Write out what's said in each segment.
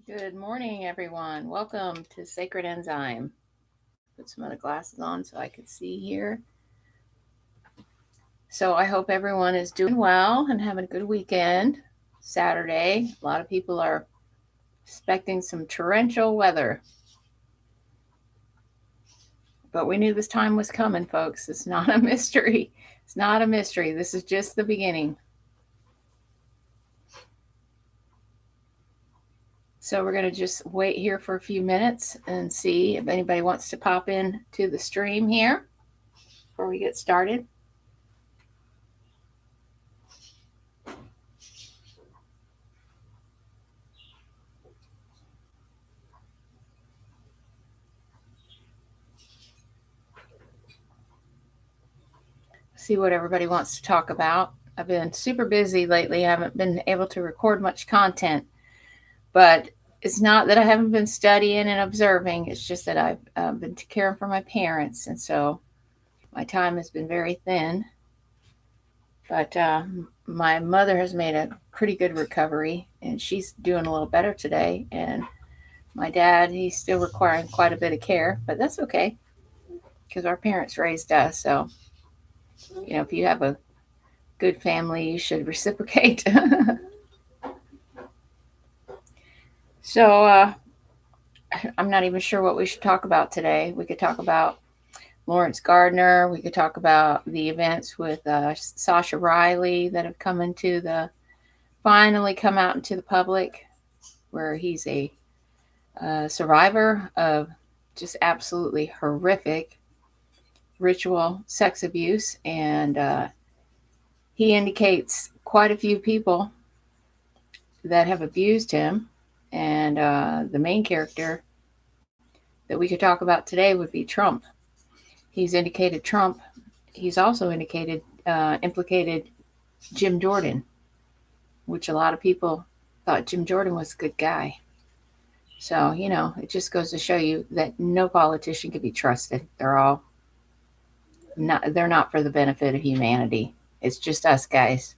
Good morning, everyone. Welcome to Sacred Enzyme. Put some other glasses on so I can see here. So I hope everyone is doing well and having a good weekend. Saturday, a lot of people are expecting some torrential weather. But we knew this time was coming, folks. It's not a mystery. It's not a mystery. This is just the beginning. So we're going to just wait here for a few minutes and see if anybody wants to pop in to the stream here before we get started. See what everybody wants to talk about. I've been super busy lately. I haven't been able to record much content, but it's not that I haven't been studying and observing. It's just that I've been caring for my parents, and so my time has been very thin. But my mother has made a pretty good recovery, and she's doing a little better today. And my dad, he's still requiring quite a bit of care, but that's okay because our parents raised us. So, if you have a good family, you should reciprocate. So, I'm not even sure what we should talk about today. We could talk about Lawrence Gardner. We could talk about the events with Sasha Riley that have finally come out into the public, where he's a survivor of just absolutely horrific ritual sex abuse. And he indicates quite a few people that have abused him. And the main character that we could talk about today would be Trump. He's indicated Trump. He's also implicated Jim Jordan, which a lot of people thought Jim Jordan was a good guy. So, it just goes to show you that no politician can be trusted. They're not for the benefit of humanity. It's just us guys.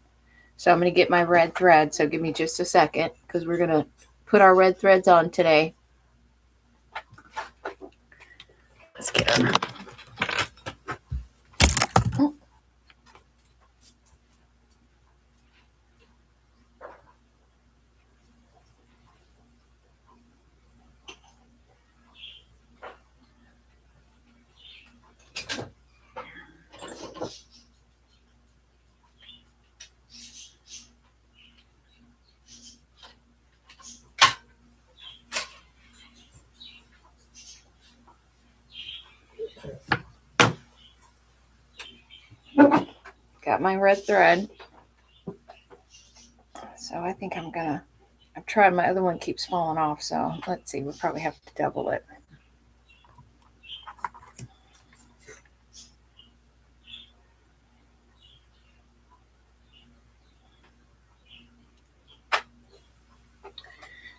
So I'm going to get my red thread. So give me just a second because we're going to put our red threads on today. Let's get them. Got my red thread. So I think I've tried, my other one keeps falling off. So let's see, we'll probably have to double it.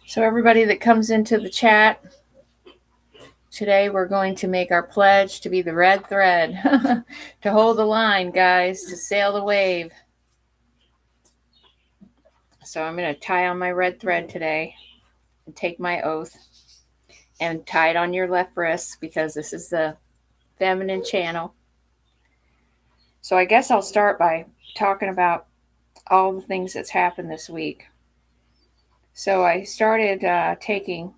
So everybody that comes into the chat, today we're going to make our pledge to be the red thread, to hold the line, guys, to sail the wave. So I'm going to tie on my red thread today and take my oath and tie it on your left wrist because this is the feminine channel. So I guess I'll start by talking about all the things that's happened this week. So I started taking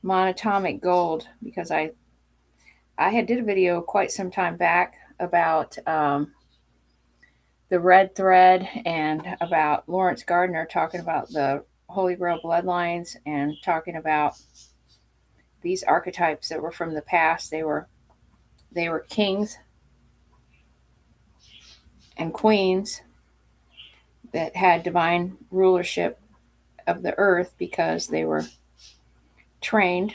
monatomic gold because I had did a video quite some time back about the red thread and about Lawrence Gardner talking about the Holy Grail bloodlines and talking about these archetypes that were from the past. They were kings and queens that had divine rulership of the earth because they were trained.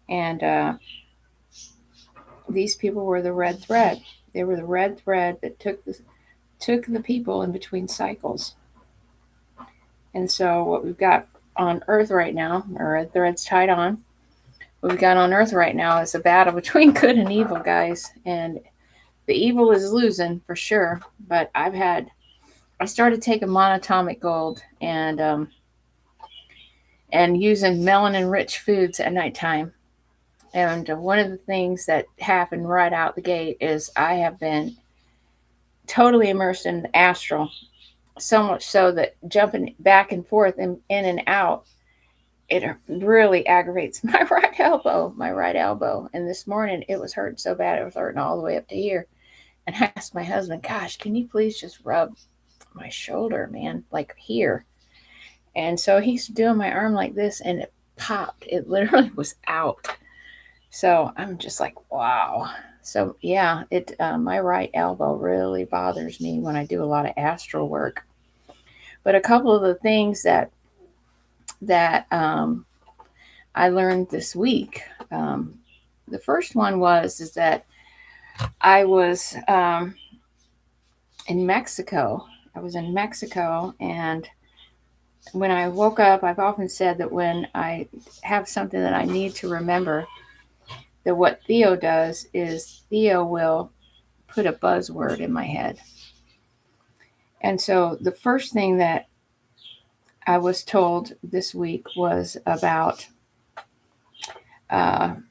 And these people were the red thread. They were the red thread that took the people in between cycles. And so what we've got on Earth right now, our red thread's tied on. What we've got on Earth right now is a battle between good and evil, guys. And the evil is losing for sure. But I started taking monatomic gold, and and using melanin-rich foods at nighttime. And one of the things that happened right out the gate is I have been totally immersed in the astral, so much so that jumping back and forth and in and out, it really aggravates my right elbow, And this morning it was hurting so bad, it was hurting all the way up to here. And I asked my husband, gosh, can you please just rub my shoulder, man, like here? And so he's doing my arm like this, and it popped. It literally was out. So I'm just like, wow. So yeah, my right elbow really bothers me when I do a lot of astral work. But a couple of the things that I learned this week. The first one is that I was in Mexico. I was in Mexico, and when I woke up, I've often said that when I have something that I need to remember, that what Theo does is Theo will put a buzzword in my head. And so the first thing that I was told this week was about, and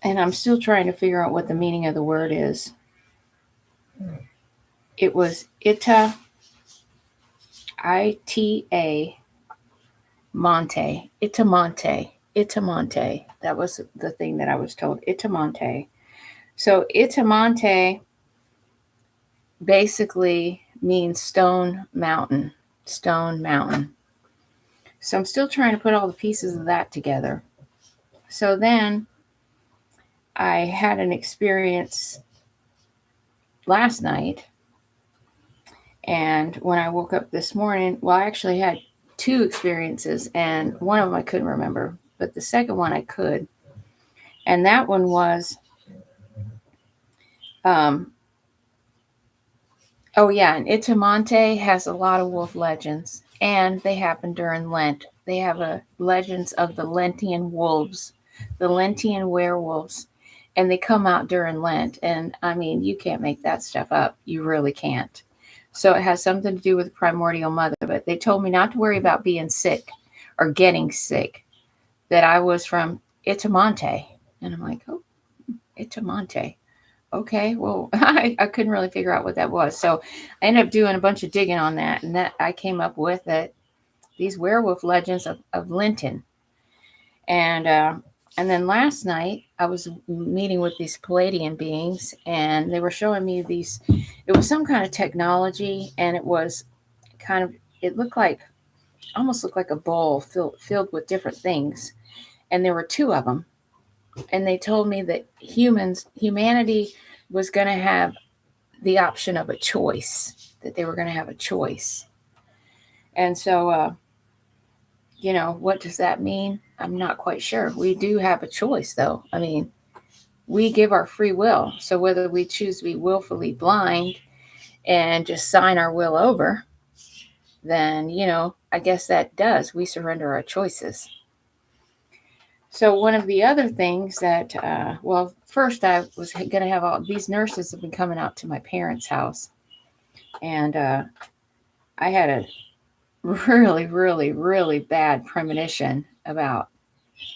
I'm still trying to figure out what the meaning of the word is. It was Ita, I-T-A, Monte, Itamonte. That was the thing that I was told, Itamonte. So Itamonte basically means stone mountain. So I'm still trying to put all the pieces of that together. So then I had an experience last night, and when I woke up this morning, well, I actually had two experiences, and one of them I couldn't remember, but the second one I could. And that one was, and Itamonte has a lot of wolf legends, and they happen during Lent. They have legends of the Lentian wolves, the Lentian werewolves, and they come out during Lent. And I mean, you can't make that stuff up. You really can't. So it has something to do with the primordial mother. But they told me not to worry about being sick or getting sick, that I was from Itamonte. And I'm like, oh, Itamonte. Okay, well, I couldn't really figure out what that was. So I ended up doing a bunch of digging on that, and that I came up with these werewolf legends of Linton. And then last night I was meeting with these Palladian beings, and they were showing me these. It was some kind of technology, and it was it almost looked like a bowl filled with different things, and there were two of them. And they told me that humanity was going to have the option of a choice, that they were going to have a choice. And so, what does that mean? I'm not quite sure. We do have a choice, though. I mean, we give our free will. So whether we choose to be willfully blind and just sign our will over, then, I guess that does. We surrender our choices. So one of the other things that, first I was going to have all these nurses have been coming out to my parents' house. And I had a really, really, really bad premonition about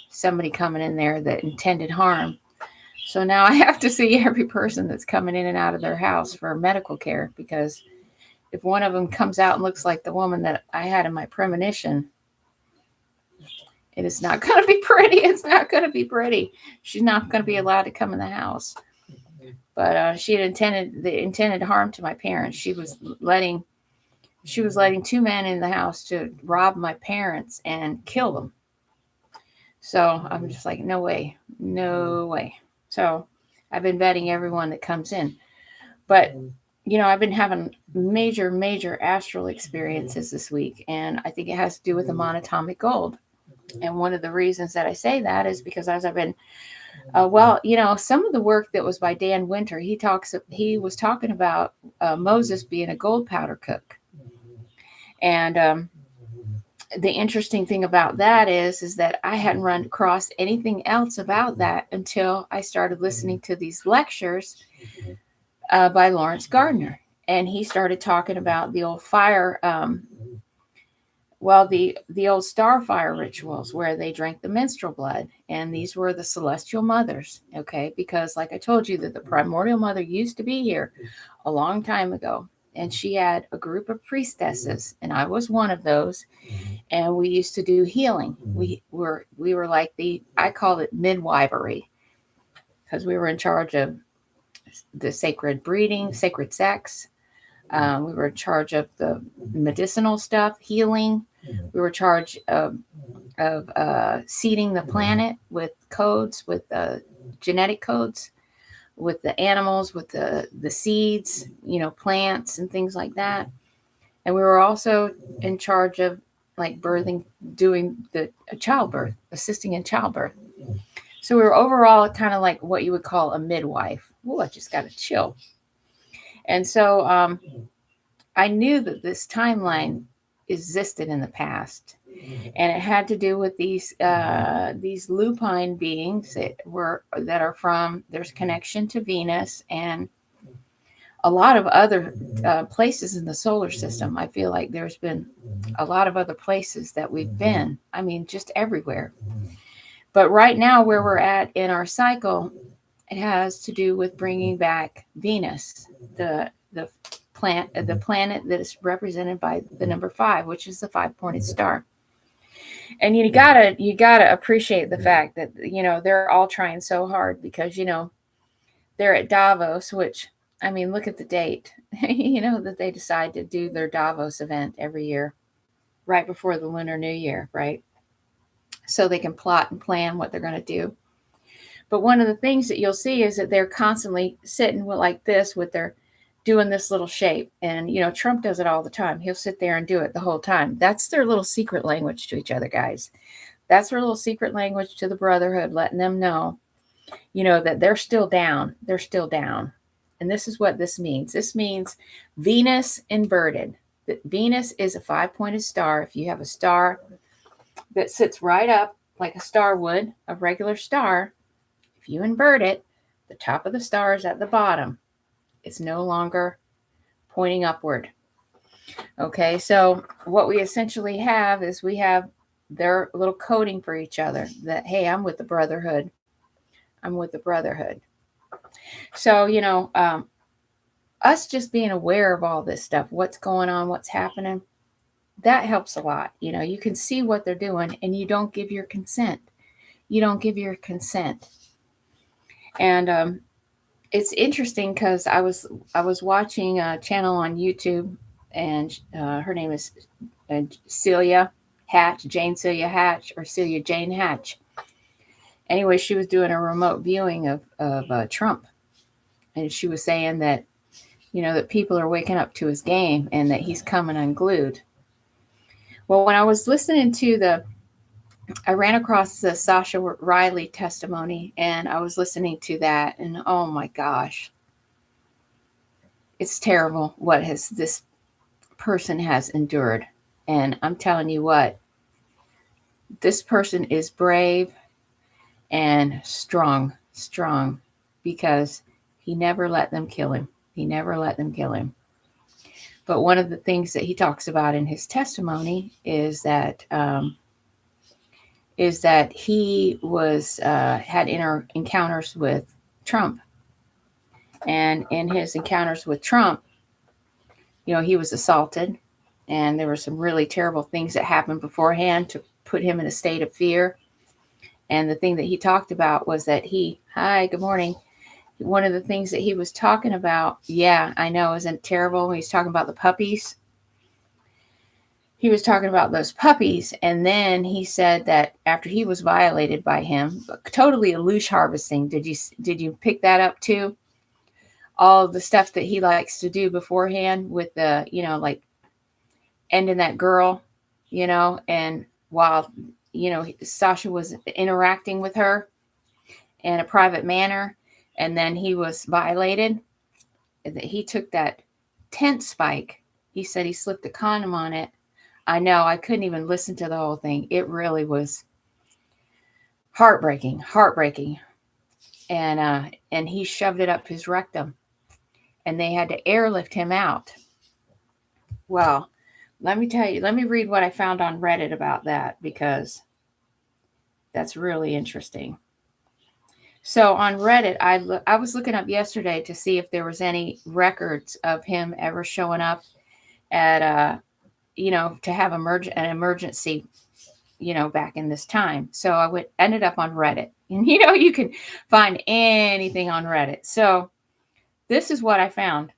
somebody coming in there that intended harm. So now I have to see every person that's coming in and out of their house for medical care, because if one of them comes out and looks like the woman that I had in my premonition, it is not going to be pretty. It's not going to be pretty. She's not going to be allowed to come in the house. But she had intended harm to my parents. She was letting two men in the house to rob my parents and kill them. So I'm just like, no way. So I've been vetting everyone that comes in. But, I've been having major astral experiences this week. And I think it has to do with the monatomic gold. And one of the reasons that I say that is because as I've been, some of the work that was by Dan Winter, he was talking about Moses being a gold powder cook. And the interesting thing about that is that I hadn't run across anything else about that until I started listening to these lectures by Lawrence Gardner. And he started talking about the old fire Well, the old starfire rituals where they drank the menstrual blood, and these were the celestial mothers, okay? Because like I told you that the primordial mother used to be here a long time ago, and she had a group of priestesses, and I was one of those, and we used to do healing. We were like I called it midwifery because we were in charge of the sacred breeding, sacred sex. We were in charge of the medicinal stuff, healing. We were in charge of seeding the planet with codes, with genetic codes, with the animals, with the seeds, plants and things like that. And we were also in charge of like birthing, doing the childbirth, assisting in childbirth. So we were overall kind of like what you would call a midwife. Oh, I just got to chill. And so I knew that this timeline existed in the past, and it had to do with these lupine beings that are from. There's connection to Venus and a lot of other places in the solar system. I feel like there's been a lot of other places that we've been. I mean, just everywhere. But right now, where we're at in our cycle, it has to do with bringing back Venus, the planet that is represented by the number 5, which is the 5-pointed star. And you gotta appreciate the fact that they're all trying so hard because they're at Davos, which I mean, look at the date. That they decide to do their Davos event every year, right before the Lunar New Year, right? So they can plot and plan what they're going to do. But one of the things that you'll see is that they're constantly sitting like this with their doing this little shape. And, Trump does it all the time. He'll sit there and do it the whole time. That's their little secret language to each other, guys. That's their little secret language to the brotherhood, letting them know, that they're still down. They're still down. And this is what this means. This means Venus inverted. That Venus is a 5-pointed star. If you have a star that sits right up like a star would, a regular star, if you invert it, the top of the star is at the bottom. It's no longer pointing upward. Okay, so what we essentially have is we have their little coding for each other that, hey, I'm with the brotherhood. I'm with the brotherhood. So, us just being aware of all this stuff, what's going on, what's happening, that helps a lot. You can see what they're doing and you don't give your consent. You don't give your consent. And it's interesting because I was watching a channel on YouTube, and her name is Celia Hatch, Jane Celia Hatch, or Celia Jane Hatch. Anyway, she was doing a remote viewing of Trump, and she was saying that that people are waking up to his game and that he's coming unglued. Well, when I was listening to I ran across the Sasha Riley testimony, and I was listening to that, and oh my gosh, it's terrible what this person has endured. And I'm telling you what, this person is brave and strong, because he never let them kill him. He never let them kill him. But one of the things that he talks about in his testimony is that he was had encounters with Trump, and in his encounters with Trump, he was assaulted, and there were some really terrible things that happened beforehand to put him in a state of fear. And the thing that he talked about was that hi, good morning. One of the things that he was talking about, yeah, I know, isn't it terrible? When he's talking about the puppies. He was talking about those puppies, and then he said that after he was violated by him, totally illusion harvesting. Did you pick that up too? All of the stuff that he likes to do beforehand with the, like ending that girl, and while, Sasha was interacting with her in a private manner, and then he was violated. He took that tent spike. He said he slipped a condom on it. I know, I couldn't even listen to the whole thing. It really was heartbreaking. And he shoved it up his rectum, and they had to airlift him out. Well, let me tell you, let me read what I found on Reddit about that, because that's really interesting. So on Reddit, I was looking up yesterday to see if there was any records of him ever showing up at to have an emergency, back in this time. So ended up on Reddit, and you can find anything on Reddit. So this is what I found.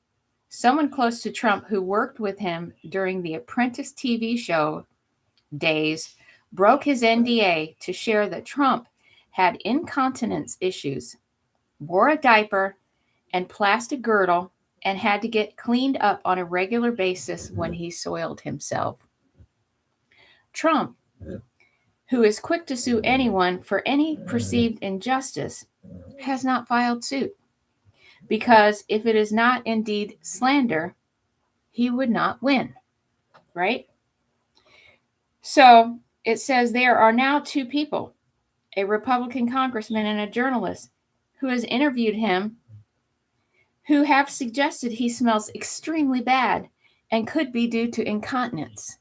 Someone close to Trump who worked with him during the Apprentice TV show days broke his NDA to share that Trump had incontinence issues, wore a diaper and plastic girdle, and had to get cleaned up on a regular basis when he soiled himself. Trump, who is quick to sue anyone for any perceived injustice, has not filed suit, because if it is not indeed slander, he would not win, right? So it says there are now two people, a Republican congressman and a journalist, who has interviewed him, who have suggested he smells extremely bad and could be due to incontinence.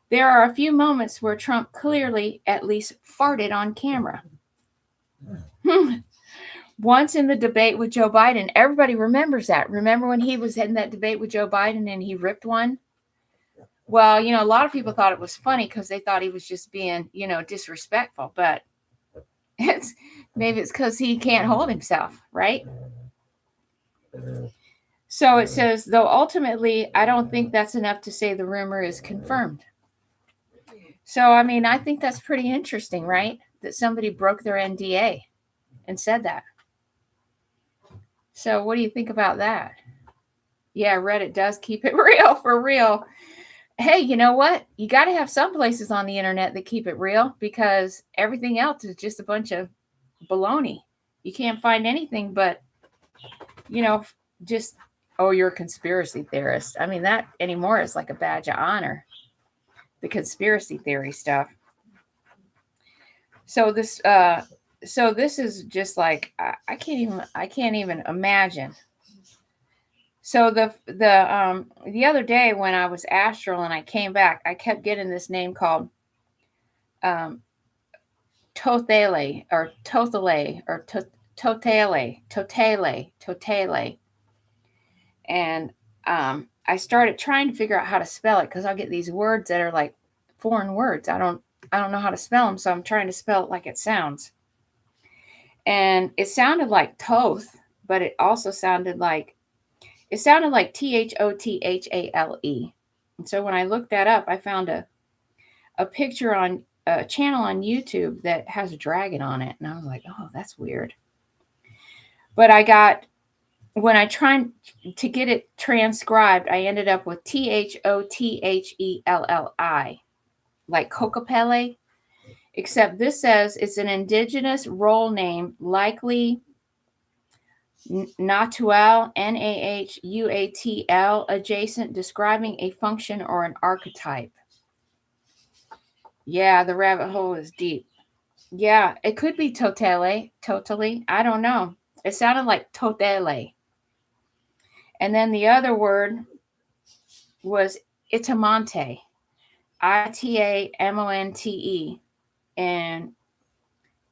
There are a few moments where Trump clearly at least farted on camera. Once in the debate with Joe Biden, everybody remembers that. Remember when he was in that debate with Joe Biden and he ripped one? Well, a lot of people thought it was funny because they thought he was just being, disrespectful. But maybe it's because he can't hold himself, right? So it says, though ultimately, I don't think that's enough to say the rumor is confirmed. So, I think that's pretty interesting, right? That somebody broke their NDA and said that. So what do you think about that? Yeah, Reddit does keep it real, for real. Hey, you know what? You got to have some places on the internet that keep it real, because everything else is just a bunch of baloney. You can't find anything but, just, oh, you're a conspiracy theorist. That anymore is like a badge of honor, the conspiracy theory stuff. So this is just like, I can't even imagine. So the other day when I was astral and I came back, I kept getting this name called Tothele or Tothele or Totele. And I started trying to figure out how to spell it, because I'll get these words that are like foreign words. I don't know how to spell them, so I'm trying to spell it like it sounds. And it sounded like Toth, but it also sounded like Thothale. And so when I looked that up, I found a picture on a channel on YouTube that has a dragon on it. And I was like, oh, that's weird. But when I tried to get it transcribed, I ended up with Thotheli, like Cocopele. Except this says it's an indigenous role name, likely Natual, Nahuatl, adjacent, describing a function or an archetype. Yeah, the rabbit hole is deep. Yeah, it could be totally. I don't know. It sounded like totele. And then the other word was Itamonte, Itamonte. And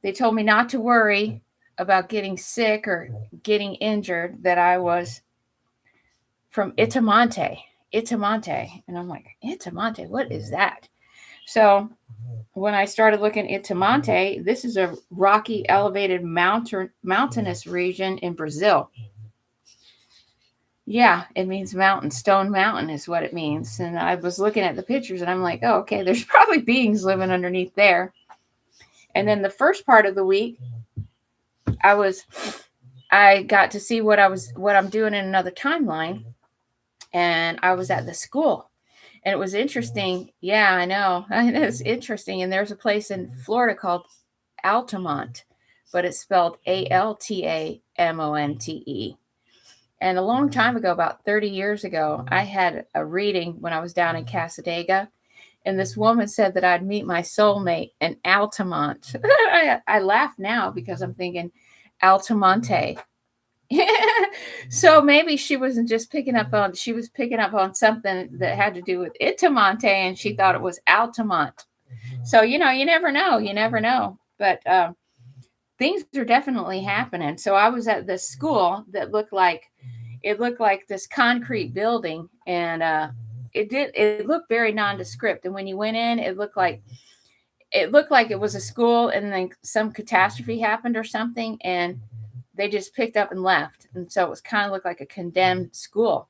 they told me not to worry about getting sick or getting injured, that I was from Itamonte. And I'm like, Itamonte, what is that? So when I started looking at Itamonte, this is a rocky, elevated mountainous region in Brazil. Yeah, it means mountain. Stone Mountain is what it means. And I was looking at the pictures and I'm like, oh, okay, there's probably beings living underneath there. And then the first part of the week, I got to see what I'm doing in another timeline. And I was at the school. And it was interesting. Yeah, I know. It's interesting. And there's a place in Florida called Altamont, but it's spelled Altamonte. And a long time ago, about 30 years ago, I had a reading when I was down in Casadega. And this woman said that I'd meet my soulmate in Altamont. I laugh now because I'm thinking Altamonte. So maybe she wasn't just picking up on, she was picking up on something that had to do with Itamonte, and she thought it was Altamont. So, you never know. You never know. But things are definitely happening. So I was at this school that looked like this concrete building, and it looked very nondescript. And when you went in, it looked like it was a school, and then some catastrophe happened or something, and they just picked up and left. And so it was kind of looked like a condemned school.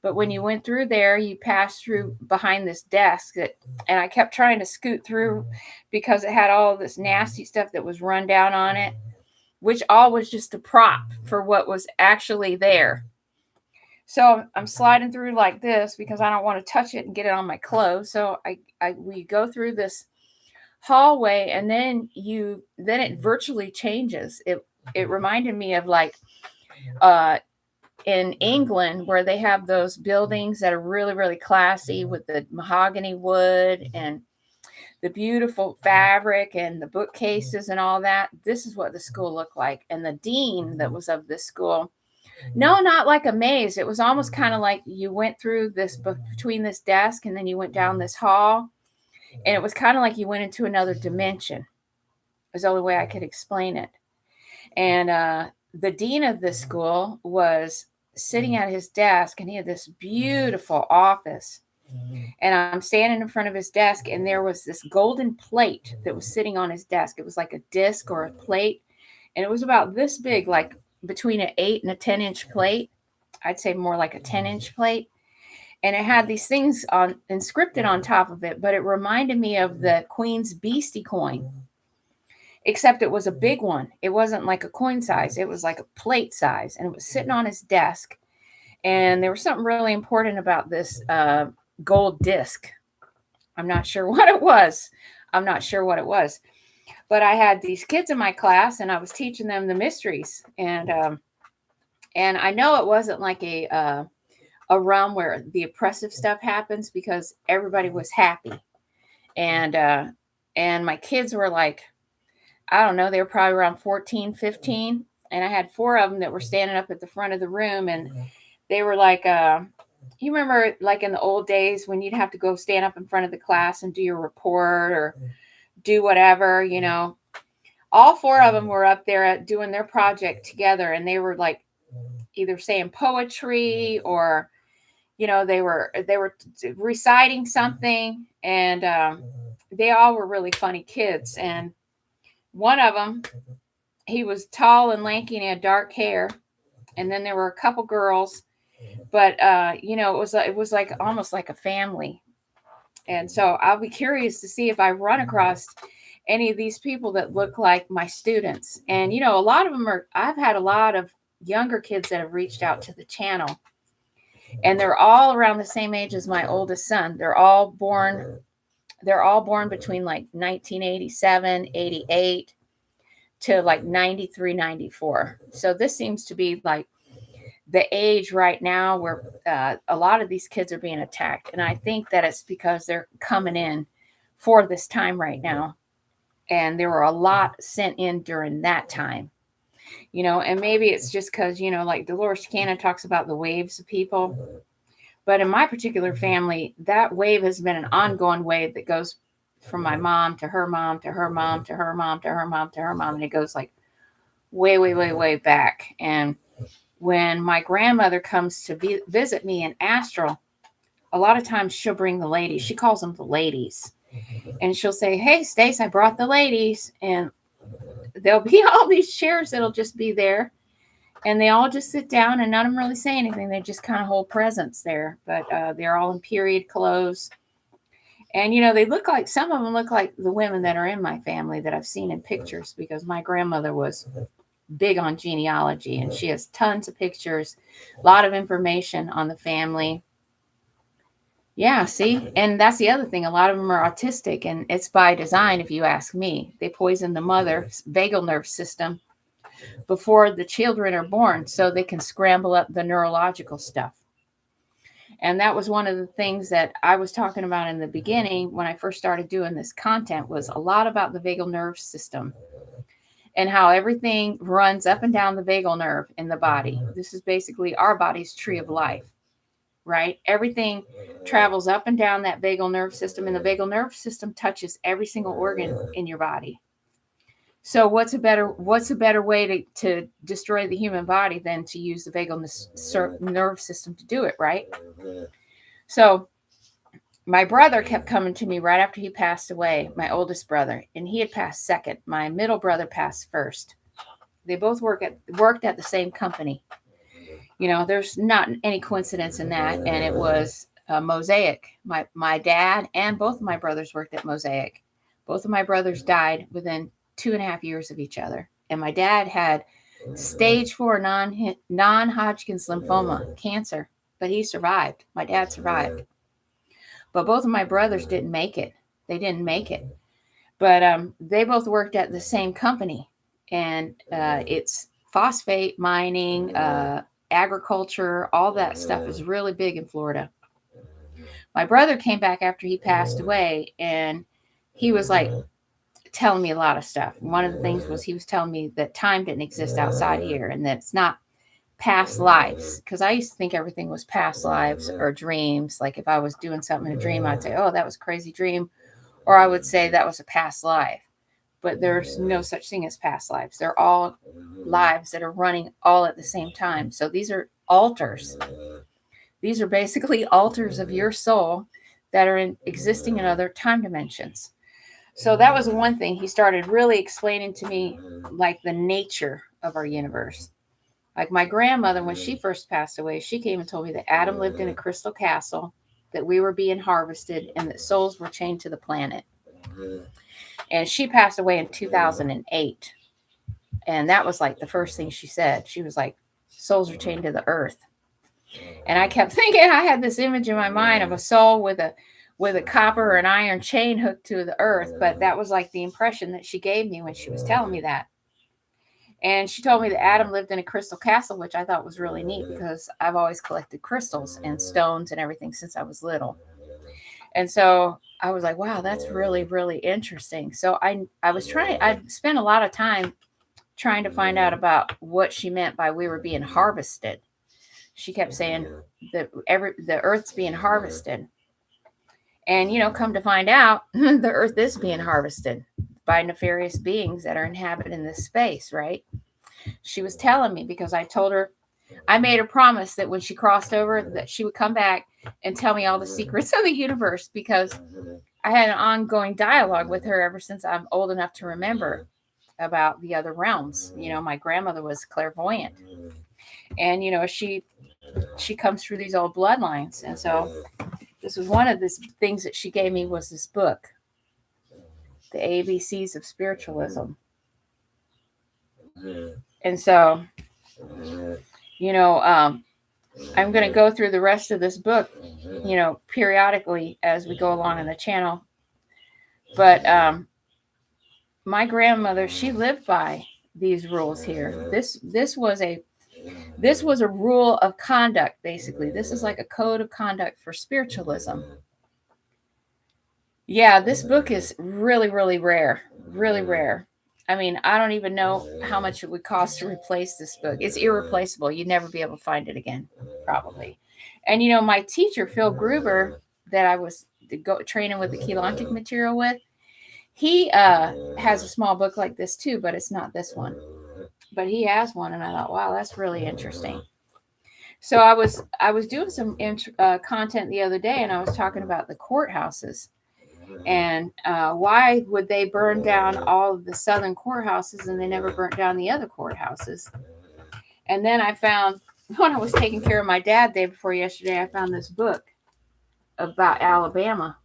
But when you went through there, you passed through behind this desk and I kept trying to scoot through because it had all this nasty stuff that was run down on it, which all was just a prop for what was actually there. So I'm sliding through like this because I don't want to touch it and get it on my clothes. So we go through this hallway, and then it virtually changes. It reminded me of like uh in England, where they have those buildings that are really, really classy with the mahogany wood and the beautiful fabric and the bookcases and all that. This is what the school looked like. And the dean that was of this school, no, not like a maze. It was almost kind of like you went through this between this desk and then you went down this hall. And it was kind of like you went into another dimension, is the only way I could explain it. And the dean of this school was sitting at his desk, and he had this beautiful office. And I'm standing in front of his desk, and there was this golden plate that was sitting on his desk. It was like a disc or a plate, and it was about this big, like between an 8 and a 10-inch plate. I'd say more like a 10-inch plate. And it had these things on inscripted on top of it, but it reminded me of the Queen's Beastie coin, except it was a big one. It wasn't like a coin size. It was like a plate size, and it was sitting on his desk. And there was something really important about this gold disc. I'm not sure what it was. I'm not sure what it was. But I had these kids in my class, and I was teaching them the mysteries. And I know it wasn't like a realm where the oppressive stuff happens, because everybody was happy. And my kids were like, I don't know, they were probably around 14, 15. And I had 4 of them that were standing up at the front of the room. And they were like, you remember like in the old days when you'd have to go stand up in front of the class and do your report or do whatever. All 4 of them were up there doing their project together. And they were like either saying poetry or, they were reciting something. And they all were really funny kids. And one of them, he was tall and lanky and he had dark hair. And then there were a couple girls, but it was like almost like a family. And so I'll be curious to see if I run across any of these people that look like my students. And a lot of them I've had a lot of younger kids that have reached out to the channel, and they're all around the same age as my oldest son. They're all born between like 1987, 88 to like 93, 94. So this seems to be like the age right now where a lot of these kids are being attacked. And I think that it's because they're coming in for this time right now. And there were a lot sent in during that time, and maybe it's just because, like Dolores Cannon talks about the waves of people. But in my particular family, that wave has been an ongoing wave that goes from my mom to her mom to her mom to her mom to her mom to her mom. And it goes like way, way, way, way back. And when my grandmother comes to visit me in Astral, a lot of times she'll bring the ladies. She calls them the ladies. And she'll say, "Hey, Stace, I brought the ladies." And there'll be all these chairs that'll just be there. And they all just sit down, and none of them really say anything. They just kind of hold presence there. But they're all in period clothes. And, they look like, some of them look like the women that are in my family that I've seen in pictures, because my grandmother was big on genealogy, and she has tons of pictures, a lot of information on the family. Yeah, see? And that's the other thing. A lot of them are autistic, and it's by design, if you ask me. They poison the mother's vagal nerve system before the children are born so they can scramble up the neurological stuff. And that was one of the things that I was talking about in the beginning when I first started doing this content, was a lot about the vagal nerve system. and how everything runs up and down the vagal nerve in the body. This is basically our body's tree of life, right? Everything travels up and down that vagal nerve system, and the vagal nerve system touches every single organ in your body. So what's a better way to destroy the human body than to use the vagal nerve system to do it, right? So my brother kept coming to me right after he passed away, my oldest brother, and he had passed second. My middle brother passed first. They both worked at the same company. There's not any coincidence in that, and it was Mosaic. My dad and both of my brothers worked at Mosaic. Both of my brothers died within 2.5 years of each other, and my dad had stage 4 non-Hodgkin's lymphoma cancer, but he survived. My dad survived. But both of my brothers didn't make it. They didn't make it. But they both worked at the same company. And it's phosphate mining, agriculture, all that stuff is really big in Florida. My brother came back after he passed away, and he was like telling me a lot of stuff. One of the things was he was telling me that time didn't exist outside here, and that it's not past lives, because I used to think everything was past lives or dreams. Like if I was doing something in a dream, I'd say, oh, that was a crazy dream, or I would say that was a past life. But there's no such thing as past lives. They're all lives that are running all at the same time. So these are altars. These are basically altars of your soul that are existing in other time dimensions. So that was one thing. He started really explaining to me like the nature of our universe. Like my grandmother, when she first passed away, she came and told me that Adam lived in a crystal castle, that we were being harvested, and that souls were chained to the planet. And she passed away in 2008. And that was like the first thing she said. She was like, souls are chained to the earth. And I kept thinking, I had this image in my mind of a soul with a copper or an iron chain hooked to the earth. But that was like the impression that she gave me when she was telling me that. And she told me that Adam lived in a crystal castle, which I thought was really neat because I've always collected crystals and stones and everything since I was little. And so I was like, wow, that's really, really interesting. So I spent a lot of time trying to find out about what she meant by we were being harvested. She kept saying that the earth's being harvested. And, come to find out, the earth is being harvested by nefarious beings that are inhabiting this space, right? She was telling me, because I told her, I made a promise that when she crossed over, that she would come back and tell me all the secrets of the universe, because I had an ongoing dialogue with her ever since I'm old enough to remember about the other realms. My grandmother was clairvoyant, and, she comes through these old bloodlines. And so this was one of the things that she gave me, was this book, The ABCs of Spiritualism. And so, I'm going to go through the rest of this book, periodically as we go along in the channel. But my grandmother, she lived by these rules here. This was a rule of conduct, basically. This is like a code of conduct for spiritualism. Yeah, this book is really, really rare. Really rare. I mean, I don't even know how much it would cost to replace this book. It's irreplaceable. You'd never be able to find it again, probably. And, my teacher, Phil Gruber, that I was training with the Keylontic material with, he has a small book like this too, but it's not this one. But he has one, and I thought, wow, that's really interesting. So I was doing some content the other day, and I was talking about the courthouses. And why would they burn down all of the southern courthouses and they never burnt down the other courthouses? And then I found, when I was taking care of my dad the day before yesterday, I found this book about Alabama.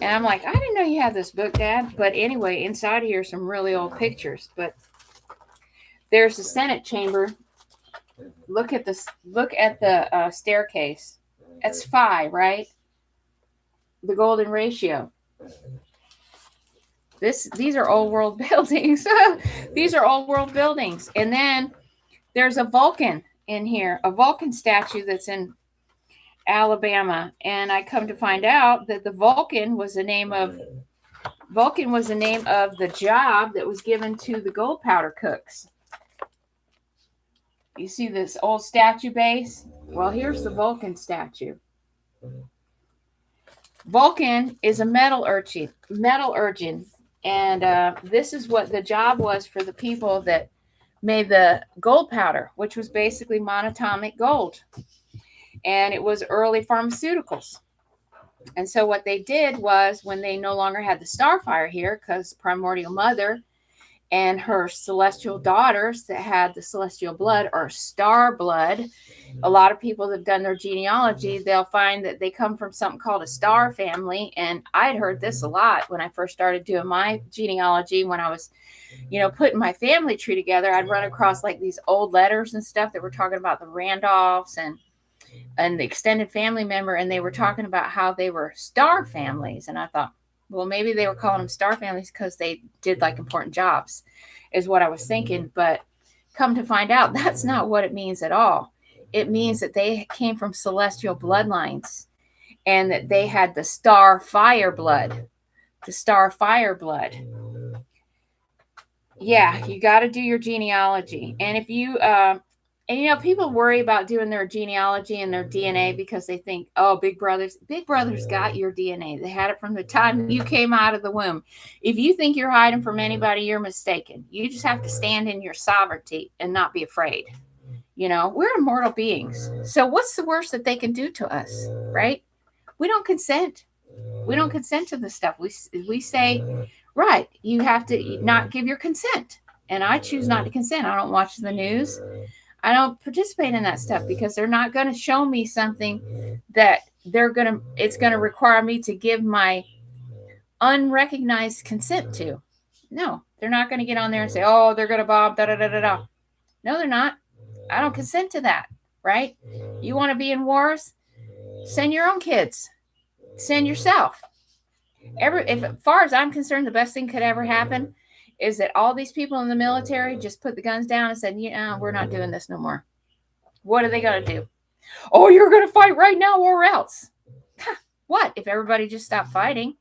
And I'm like, I didn't know you had this book, Dad. But anyway, inside here are some really old pictures. But there's the Senate chamber. Look at this. Look at the staircase. That's 5, right? The golden ratio. These are old world buildings. These are old world buildings. And then there's a Vulcan in here, a Vulcan statue that's in Alabama. And I come to find out that the Vulcan was the name of Vulcan was the name of the job that was given to the gold powder cooks. You see this old statue base? Well, here's the Vulcan statue. Vulcan is a metallurgian, and this is what the job was for the people that made the gold powder, which was basically monatomic gold, and it was early pharmaceuticals. And so what they did was, when they no longer had the starfire here, because primordial mother and her celestial daughters that had the celestial blood or star blood, a lot of people that have done their genealogy, they'll find that they come from something called a star family. And I'd heard this a lot when I first started doing my genealogy. When I was, putting my family tree together, I'd run across like these old letters and stuff that were talking about the Randolphs and the extended family member, and they were talking about how they were star families. And I thought, well, maybe they were calling them star families because they did like important jobs, is what I was thinking. But come to find out, that's not what it means at all. It means that they came from celestial bloodlines and that they had the star fire blood. The star fire blood. Yeah, you got to do your genealogy. And if you, people worry about doing their genealogy and their DNA because they think, oh, Big Brother's got your DNA. They had it from the time you came out of the womb. If you think you're hiding from anybody, you're mistaken. You just have to stand in your sovereignty and not be afraid. We're immortal beings. So what's the worst that they can do to us, right? We don't consent. We don't consent to this stuff. We say, right, you have to not give your consent. And I choose not to consent. I don't watch the news. I don't participate in that stuff because they're not going to show me something that it's going to require me to give my unrecognized consent to. No, they're not going to get on there and say, oh, they're going to bomb, da da da da da. No, they're not. I don't consent to that, right? You want to be in wars? Send your own kids. Send yourself. As far as I'm concerned, the best thing could ever happen is that all these people in the military just put the guns down and said, we're not doing this no more. What are they going to do? Oh, you're going to fight right now or else. What? If everybody just stopped fighting,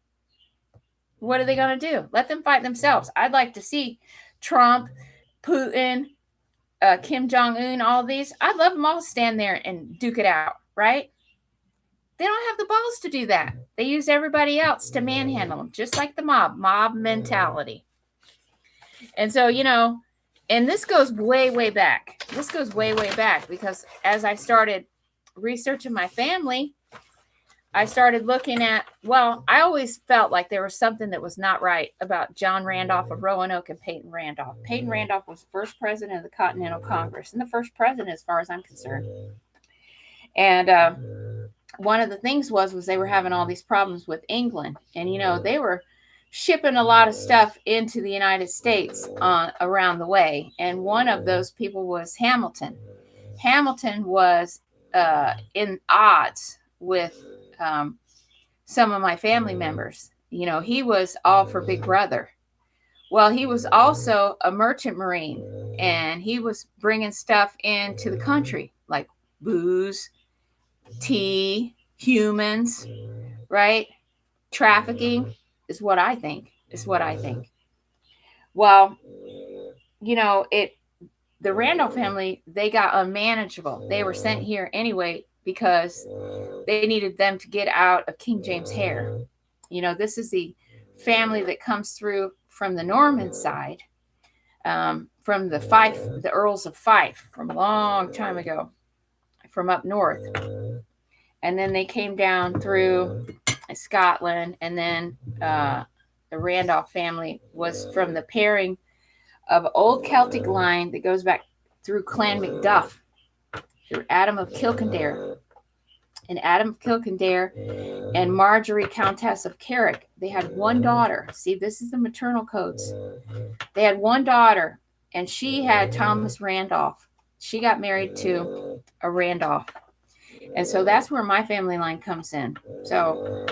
what are they going to do? Let them fight themselves. I'd like to see Trump, Putin, Kim Jong-un, all these. I'd love them all to stand there and duke it out, right? They don't have the balls to do that. They use everybody else to manhandle them, just like the mob mentality. And so, and this goes way, way back. This goes way, way back because as I started researching my family, I started looking at, I always felt like there was something that was not right about John Randolph of Roanoke and Peyton Randolph. Peyton Randolph was the first president of the Continental Congress and the first president as far as I'm concerned. And one of the things was they were having all these problems with England. And, they were shipping a lot of stuff into the United States around the way. And one of those people was Hamilton. Hamilton was in odds with some of my family members. He was all for Big Brother. Well, he was also a merchant marine, and he was bringing stuff into the country like booze, tea, humans, right? Trafficking is what I think. Well, the Randolph family, they got unmanageable. They were sent here anyway because they needed them to get out of King James hair. This is the family that comes through from the Norman side, from the Earls of Fife from a long time ago, from up north. And then they came down through Scotland, and then the Randolph family was from the pairing of old Celtic line that goes back through Clan Macduff, through Adam of Kilkindare. And Adam of Kilkindare and Marjorie, Countess of Carrick, they had one daughter. See, this is the maternal codes. They had one daughter, and she had Thomas Randolph. She got married to a Randolph. And so that's where my family line comes in. So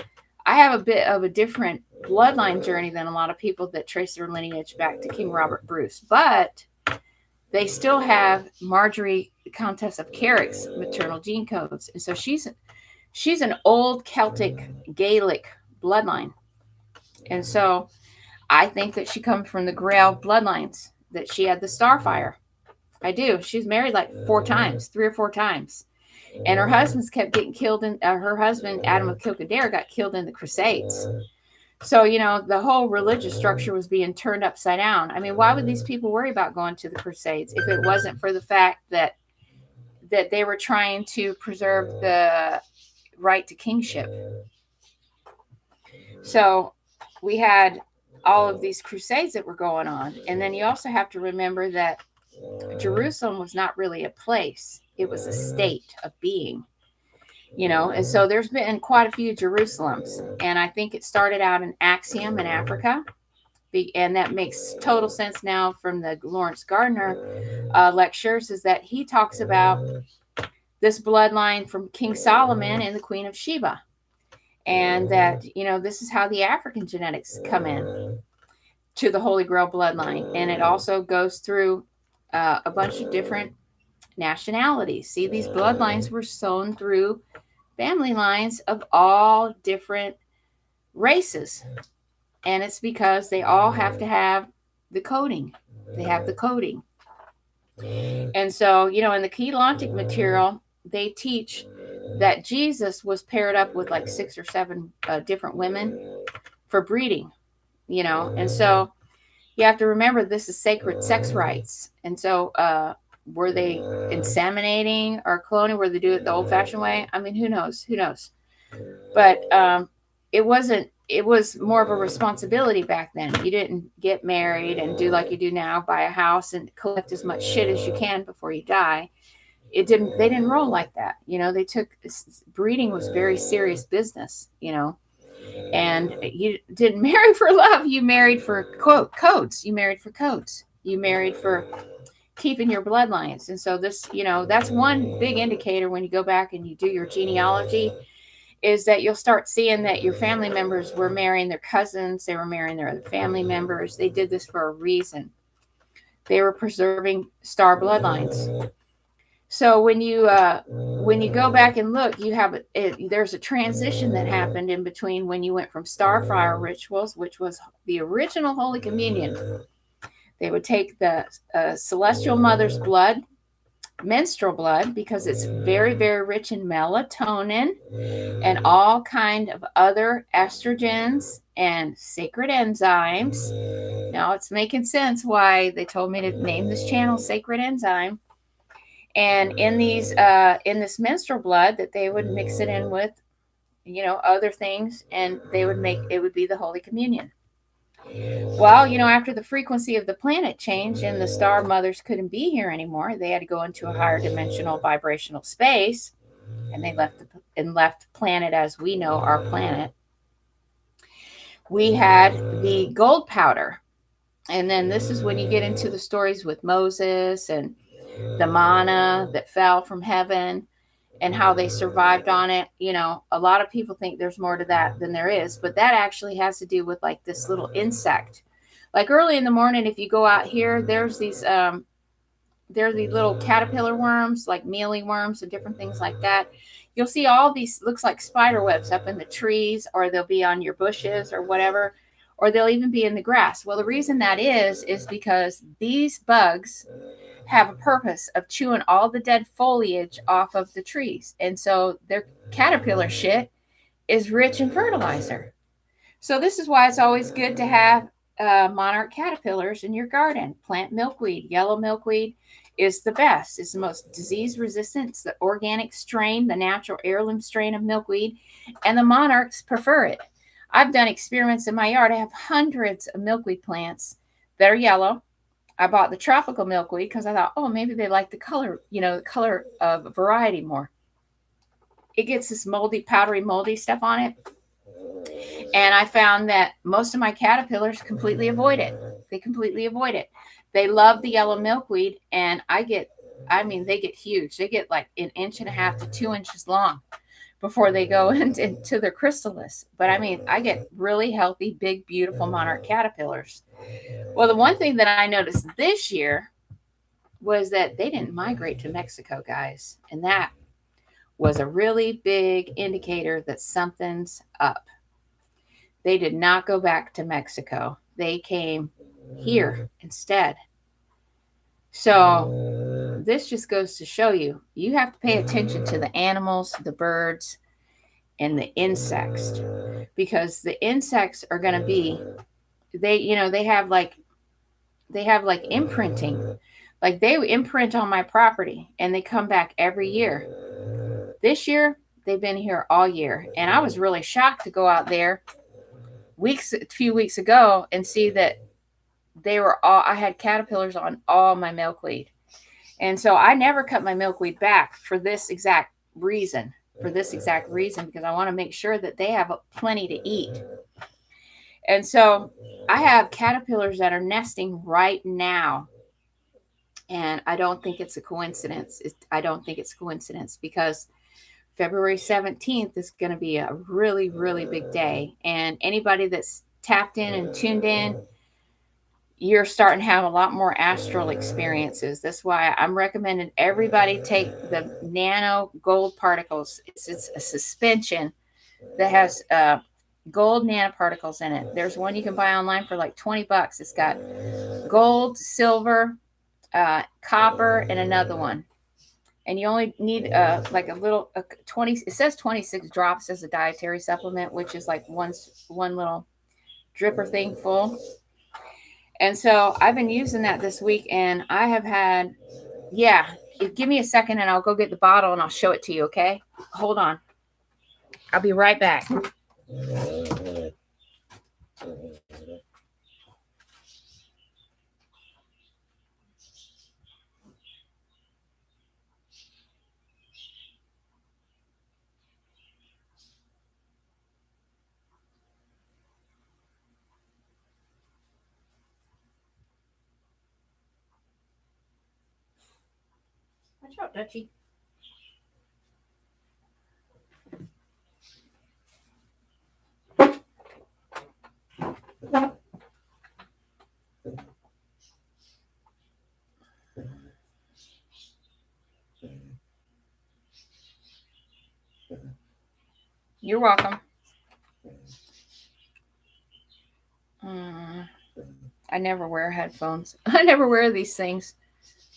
I have a bit of a different bloodline journey than a lot of people that trace their lineage back to King Robert Bruce. But they still have Marjorie, Countess of Carrick's maternal gene codes. And so she's an old Celtic Gaelic bloodline. And so I think that she comes from the Grail bloodlines, that she had the Starfire. I do. She's married like 4 times, 3 or 4 times. And her husbands kept getting killed in, her husband, Adam of Kildare, got killed in the Crusades. So, the whole religious structure was being turned upside down. I mean, why would these people worry about going to the Crusades if it wasn't for the fact that they were trying to preserve the right to kingship? So we had all of these crusades that were going on. And then you also have to remember that Jerusalem was not really a place, it was a state of being. And so there's been quite a few Jerusalems. And I think it started out in Axiom in Africa. And that makes total sense now from the Lawrence Gardner lectures, is that he talks about this bloodline from King Solomon and the Queen of Sheba. And that, this is how the African genetics come in to the Holy Grail bloodline. And it also goes through a bunch of different nationalities. See, these bloodlines were sewn through family lines of all different races. And it's because they all have to have the coding. They have the coding. And so, in the Keylontic material, they teach that Jesus was paired up with like 6 or 7 different women for breeding, And so you have to remember, this is sacred sex rites. And so were they inseminating or cloning? Were they do it the old-fashioned way? I mean, who knows? But it wasn't. It was more of a responsibility back then. You didn't get married and do like you do now, buy a house and collect as much shit as you can before you die. They didn't roll like that. They took, breeding was very serious business, and you didn't marry for love. You married for codes. You married for codes. You married for keeping your bloodlines. And so this, that's one big indicator when you go back and you do your genealogy, is that you'll start seeing that your family members were marrying their cousins. They were marrying their other family members. They did this for a reason. They were preserving star bloodlines. So when you go back and look, you have there's a transition that happened in between when you went from Starfire rituals, which was the original Holy Communion. They would take the celestial mother's blood, menstrual blood, because it's very, very rich in melatonin and all kind of other estrogens and sacred enzymes. Now it's making sense why they told me to name this channel Sacred Enzyme. And in this menstrual blood, that they would mix it in with, other things, and it would be the Holy Communion. Well, after the frequency of the planet changed and the star mothers couldn't be here anymore, they had to go into a higher dimensional vibrational space, and they left planet as we know our planet. We had the gold powder. And then this is when you get into the stories with Moses and the manna that fell from heaven and how they survived on it. A lot of people think there's more to that than there is, but that actually has to do with like this little insect. Like early in the morning, if you go out here, there's these little caterpillar worms, like mealy worms and different things like that. You'll see all these, looks like spider webs up in the trees, or they'll be on your bushes or whatever, or they'll even be in the grass. Well, the reason that is because these bugs have a purpose of chewing all the dead foliage off of the trees. And so their caterpillar shit is rich in fertilizer. So this is why it's always good to have monarch caterpillars in your garden. Plant milkweed. Yellow milkweed is the best. It's the most disease resistant. It's the organic strain, the natural heirloom strain of milkweed, and the monarchs prefer it. I've done experiments in my yard. I have hundreds of milkweed plants that are yellow. I bought the tropical milkweed because I thought, maybe they like the color, the color of variety more. It gets this moldy, powdery, moldy stuff on it. And I found that most of my caterpillars completely avoid it. They completely avoid it. They love the yellow milkweed, and they get huge. They get like 1.5 inches to 2 inches long before they go into their chrysalis. But I get really healthy, big, beautiful monarch caterpillars. Well, the one thing that I noticed this year was that they didn't migrate to Mexico, guys. And that was a really big indicator that something's up. They did not go back to Mexico. They came here instead. So this just goes to show you, you have to pay attention to the animals, the birds, and the insects, because the insects are going to be, they have like imprinting, like they imprint on my property and they come back every year. This year they've been here all year, and I was really shocked to go out there a few weeks ago and see that I had caterpillars on all my milkweed. And so I never cut my milkweed back for this exact reason, because I want to make sure that they have plenty to eat. And so I have caterpillars that are nesting right now. And I don't think it's a coincidence. I don't think it's a coincidence, because February 17th is going to be a really, really big day. And anybody that's tapped in and tuned in, you're starting to have a lot more astral experiences. That's why I'm recommending everybody take the nano gold particles. It's a suspension that has gold nanoparticles in it. There's one you can buy online for like $20. It's got gold, silver, copper, and another one. And you only need like a little 20. It says 26 drops as a dietary supplement, which is like one little dripper thing full. And so I've been using that this week, and I have had, give me a second and I'll go get the bottle and I'll show it to you, okay? Hold on. I'll be right back. Watch out, Dutchie. You're welcome. I never wear headphones. I never wear these things.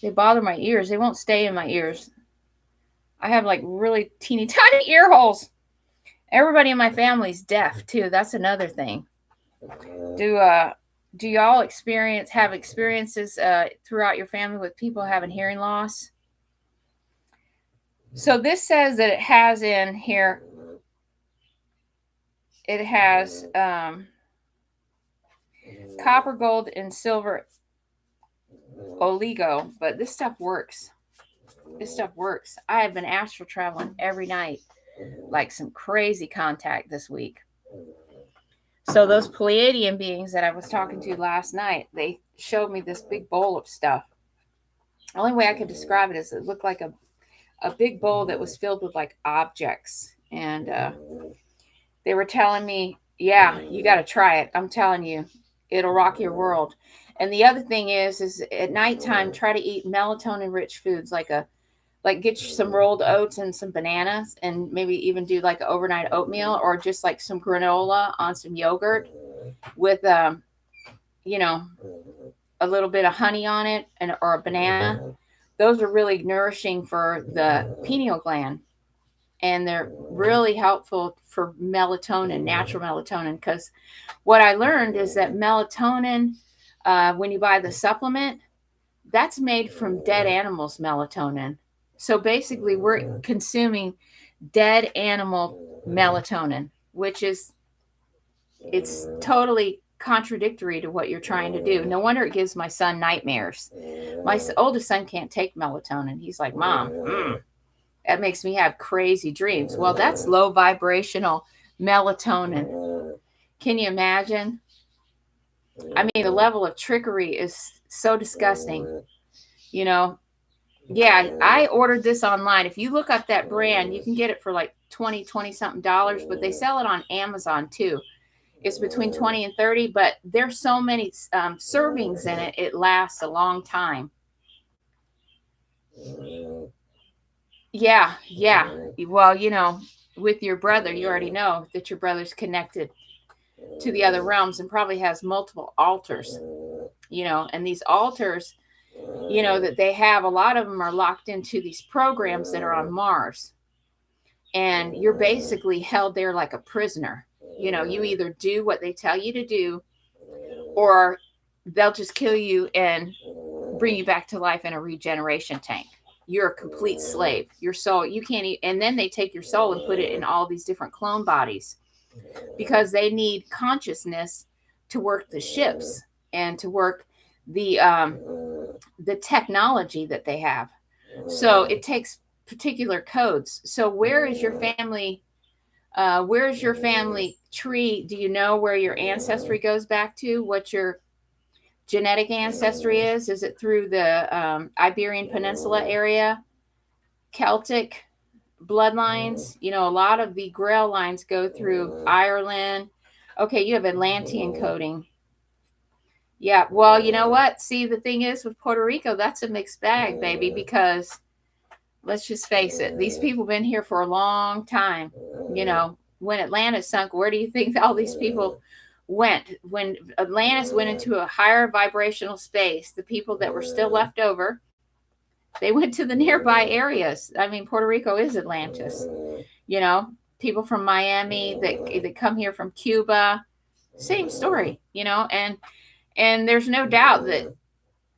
They bother my ears. They won't stay in my ears. I have like really teeny tiny ear holes. Everybody in my family's deaf too. That's another thing. Do y'all have experiences throughout your family with people having hearing loss? So this says that it has in here, it has copper, gold, and silver oligo, but this stuff works. I have been astral traveling every night, like some crazy contact this week. So those Pleiadian beings that I was talking to last night, they showed me this big bowl of stuff. The only way I could describe it is it looked like a big bowl that was filled with like objects. And they were telling me, yeah, you got to try it. I'm telling you, it'll rock your world. And the other thing is at nighttime, try to eat melatonin rich foods, like get you some rolled oats and some bananas, and maybe even do like an overnight oatmeal, or just like some granola on some yogurt with, a little bit of honey on it, or a banana. Those are really nourishing for the pineal gland. And they're really helpful for melatonin, natural melatonin, because what I learned is that melatonin, when you buy the supplement, that's made from dead animals' melatonin. So basically, we're consuming dead animal melatonin, which it's totally contradictory to what you're trying to do. No wonder it gives my son nightmares. My oldest son can't take melatonin. He's like, Mom, that makes me have crazy dreams. Well, that's low vibrational melatonin. Can you imagine? I mean, the level of trickery is so disgusting. Yeah, I ordered this online. If you look up that brand, you can get it for like $20 something, but they sell it on Amazon too. It's between 20 and 30, but there's so many servings in it, it lasts a long time. Yeah. Well, with your brother, you already know that your brother's connected to the other realms and probably has multiple altars, and these altars, that they have, a lot of them are locked into these programs that are on Mars. And you're basically held there like a prisoner. You either do what they tell you to do, or they'll just kill you and bring you back to life in a regeneration tank. You're a complete slave. Your soul, you can't and then they take your soul and put it in all these different clone bodies, because they need consciousness to work the ships and to work the technology that they have. So it takes particular codes. So where is your family? Where is your family tree? Do you know where your ancestry goes back to? What your genetic ancestry is? Is it through the Iberian Peninsula area, Celtic bloodlines? A lot of the Grail lines go through Ireland. Okay, you have Atlantean coding. Yeah, well, you know what? See, the thing is with Puerto Rico, that's a mixed bag, baby, because let's just face it, these people have been here for a long time. When Atlantis sunk, where do you think all these people went? When Atlantis went into a higher vibrational space, the people that were still left over, they went to the nearby areas. I mean, Puerto Rico is Atlantis. People from Miami that come here from Cuba, same story, and there's no doubt that,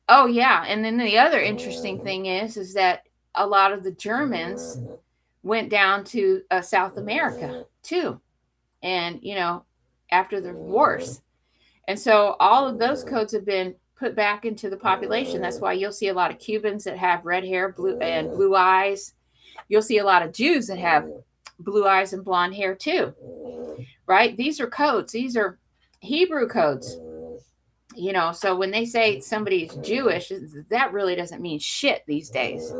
oh yeah. And then the other interesting thing is that a lot of the Germans went down to South America too. And, after the wars. And so all of those codes have been put back into the population. That's why you'll see a lot of Cubans that have red hair, blue eyes. You'll see a lot of Jews that have blue eyes and blonde hair too, right? These are codes. These are Hebrew codes. So when they say somebody's Jewish, that really doesn't mean shit these days.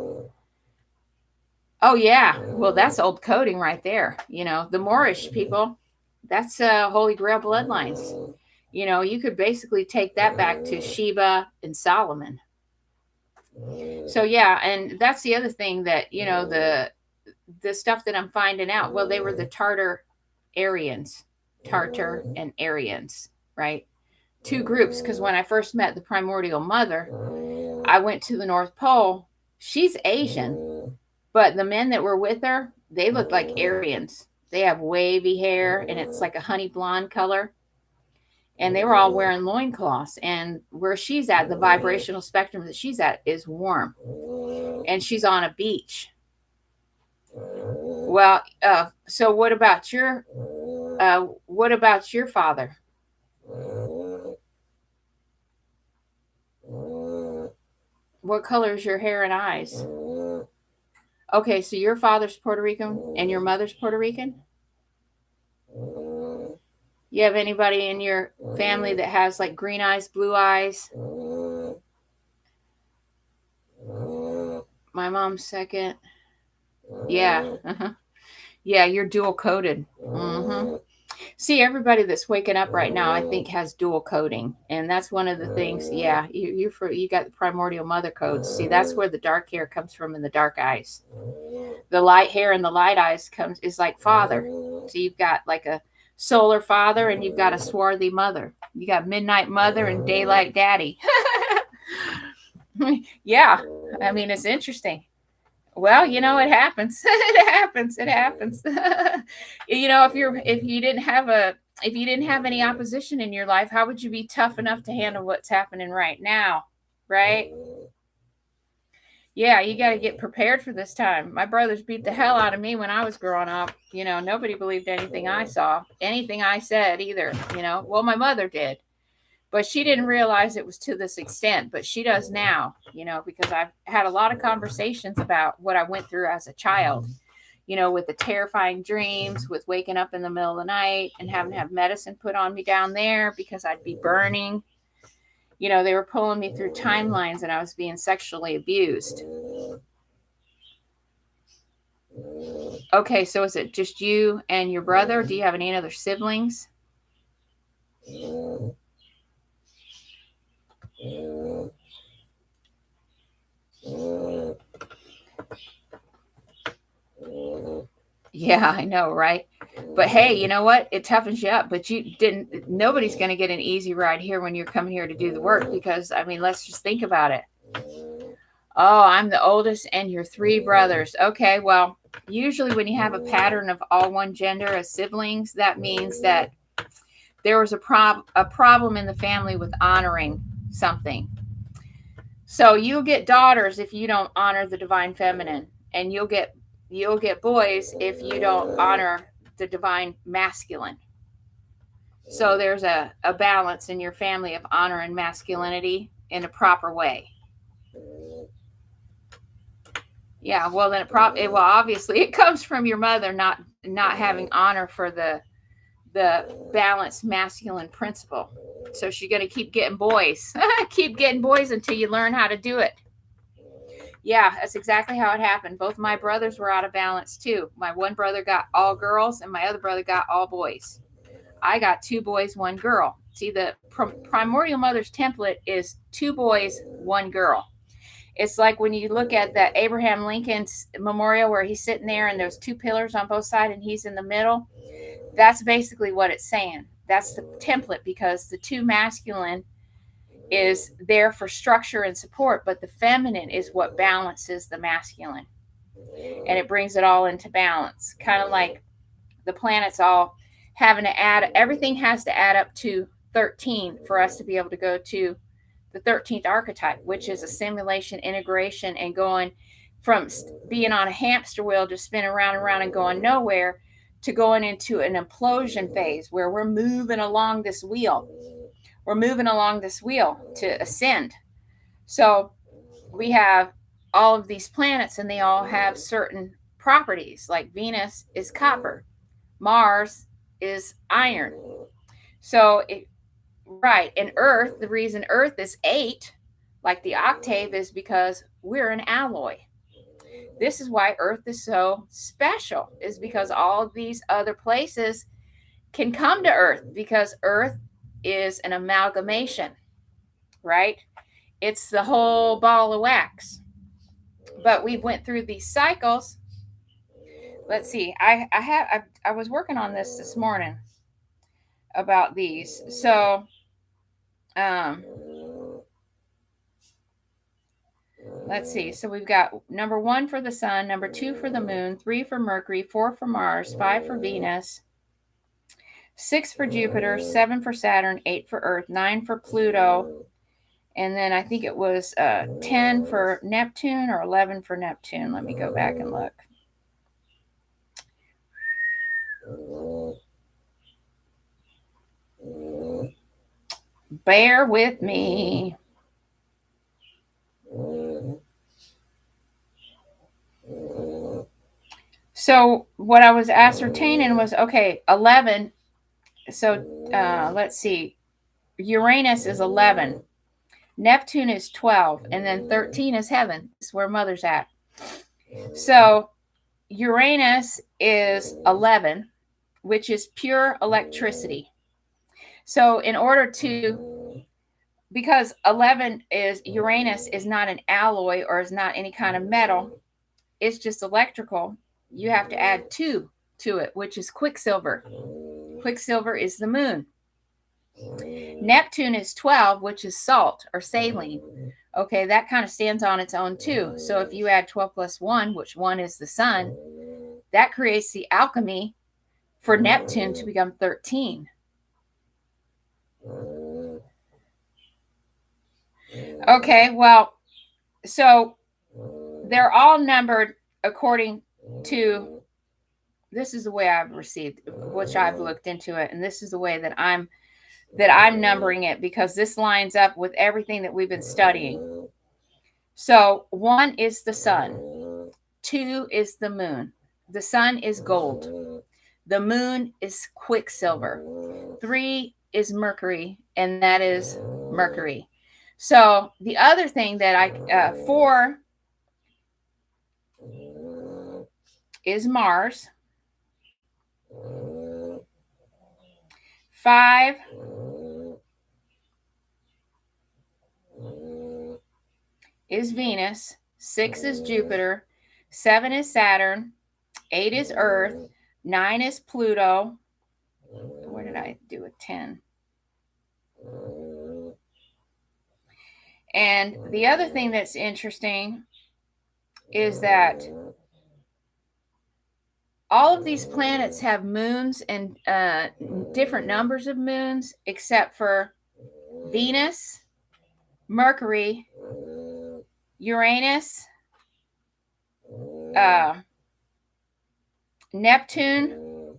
Oh yeah, well that's old coding right there. The Moorish people, that's Holy Grail bloodlines. You could basically take that back to Sheba and Solomon. So yeah, and that's the other thing that the stuff that I'm finding out. Well, they were the Tartar and Aryans, right? Two groups, because when I first met the primordial mother, I went to the North Pole. She's Asian, but the men that were with her, they looked like Aryans. They have wavy hair, and it's like a honey blonde color. And they were all wearing loincloths. And where she's at, the vibrational spectrum that she's at is warm. And she's on a beach. Well, so what about your father? What color is your hair and eyes? Okay, so your father's Puerto Rican and your mother's Puerto Rican? You have anybody in your family that has like green eyes, blue eyes? My mom's second. Yeah. Uh-huh. Yeah, you're dual coded. Mm-hmm. See, everybody that's waking up right now, I think, has dual coding, and that's one of the things. Yeah, you got the primordial mother codes. See, that's where the dark hair comes from and the dark eyes. The light hair and the light eyes is like father. So you've got like a solar father, and you've got a swarthy mother. You got midnight mother and daylight daddy. Yeah, I mean, it's interesting. Well, it happens. It happens. If you didn't have any opposition in your life, how would you be tough enough to handle what's happening right now? Right? Yeah, you got to get prepared for this time. My brothers beat the hell out of me when I was growing up. Nobody believed anything I saw, anything I said either. Well, my mother did. But she didn't realize it was to this extent, but she does now, because I've had a lot of conversations about what I went through as a child, with the terrifying dreams, with waking up in the middle of the night and having to have medicine put on me down there because I'd be burning. They were pulling me through timelines and I was being sexually abused. Okay, so is it just you and your brother? Do you have any other siblings? Yeah, I know, right? But hey, you know what? It toughens you up. But nobody's going to get an easy ride here when you're coming here to do the work because, I mean, let's just think about it. Oh, I'm the oldest and you're three brothers. Okay, well, usually when you have a pattern of all one gender as siblings, that means that there was a problem in the family with honoring something. So you'll get daughters if you don't honor the divine feminine, and you'll get boys if you don't honor the divine masculine. So there's a balance in your family of honor and masculinity in a proper way. Yeah, well then well obviously it comes from your mother not having honor for the balanced masculine principle. So she's going to keep getting boys. Keep getting boys until you learn how to do it. Yeah, that's exactly how it happened. Both my brothers were out of balance too. My one brother got all girls and my other brother got all boys. I got two boys, one girl. See, the primordial mother's template is two boys, one girl. It's like when you look at that Abraham Lincoln's memorial where he's sitting there and there's two pillars on both sides and he's in the middle. That's basically what it's saying. That's the template because the two masculine is there for structure and support, but the feminine is what balances the masculine. And it brings it all into balance. Kind of like the planets all having to everything has to add up to 13 for us to be able to go to the 13th archetype, which is assimilation, integration, and going from being on a hamster wheel, just spinning around and around and going nowhere, to going into an implosion phase where we're moving along this wheel. We're moving along this wheel to ascend. So we have all of these planets and they all have certain properties. Like Venus is copper, Mars is iron. So right, and Earth, the reason Earth is 8, like the octave, is because we're an alloy. This is why Earth is so special, is because all of these other places can come to Earth because Earth is an amalgamation, right? It's the whole ball of wax. But we went through these cycles. Let's see. I was working on this morning about these. So let's see. So we've got number 1 for the sun, number 2 for the moon, 3 for Mercury, 4 for Mars, 5 for Venus, 6 for Jupiter, 7 for Saturn, 8 for Earth, 9 for Pluto, and then I think it was 10 for Neptune or 11 for Neptune. Let me go back and look. Bear with me. So what I was ascertaining was, okay, 11. So let's see. Uranus is 11. Neptune is 12. And then 13 is heaven. It's where mother's at. So Uranus is 11, which is pure electricity. So in order to, because 11 is, Uranus is not an alloy or is not any kind of metal, it's just electrical. You have to add 2 to it, which is quicksilver. Quicksilver is the moon. Neptune is 12, which is salt or saline. Okay, that kind of stands on its own too. So if you add 12 plus 1, which 1 is the sun, that creates the alchemy for Neptune to become 13. Okay, well, so they're all numbered according to, this is the way I've received, which I've looked into it, and this is the way that I'm numbering it, because this lines up with everything that we've been studying. So 1 is the sun, 2 is the moon. The sun is gold. The moon is quicksilver. 3 is Mercury, and that is Mercury. So the other thing that 4 is Mars. 5 is Venus. 6 is Jupiter. 7 is Saturn. 8 is Earth, 9 is Pluto. Where did I do a 10? And the other thing that's interesting is that all of these planets have moons and different numbers of moons, except for Venus, Mercury, Uranus, Neptune,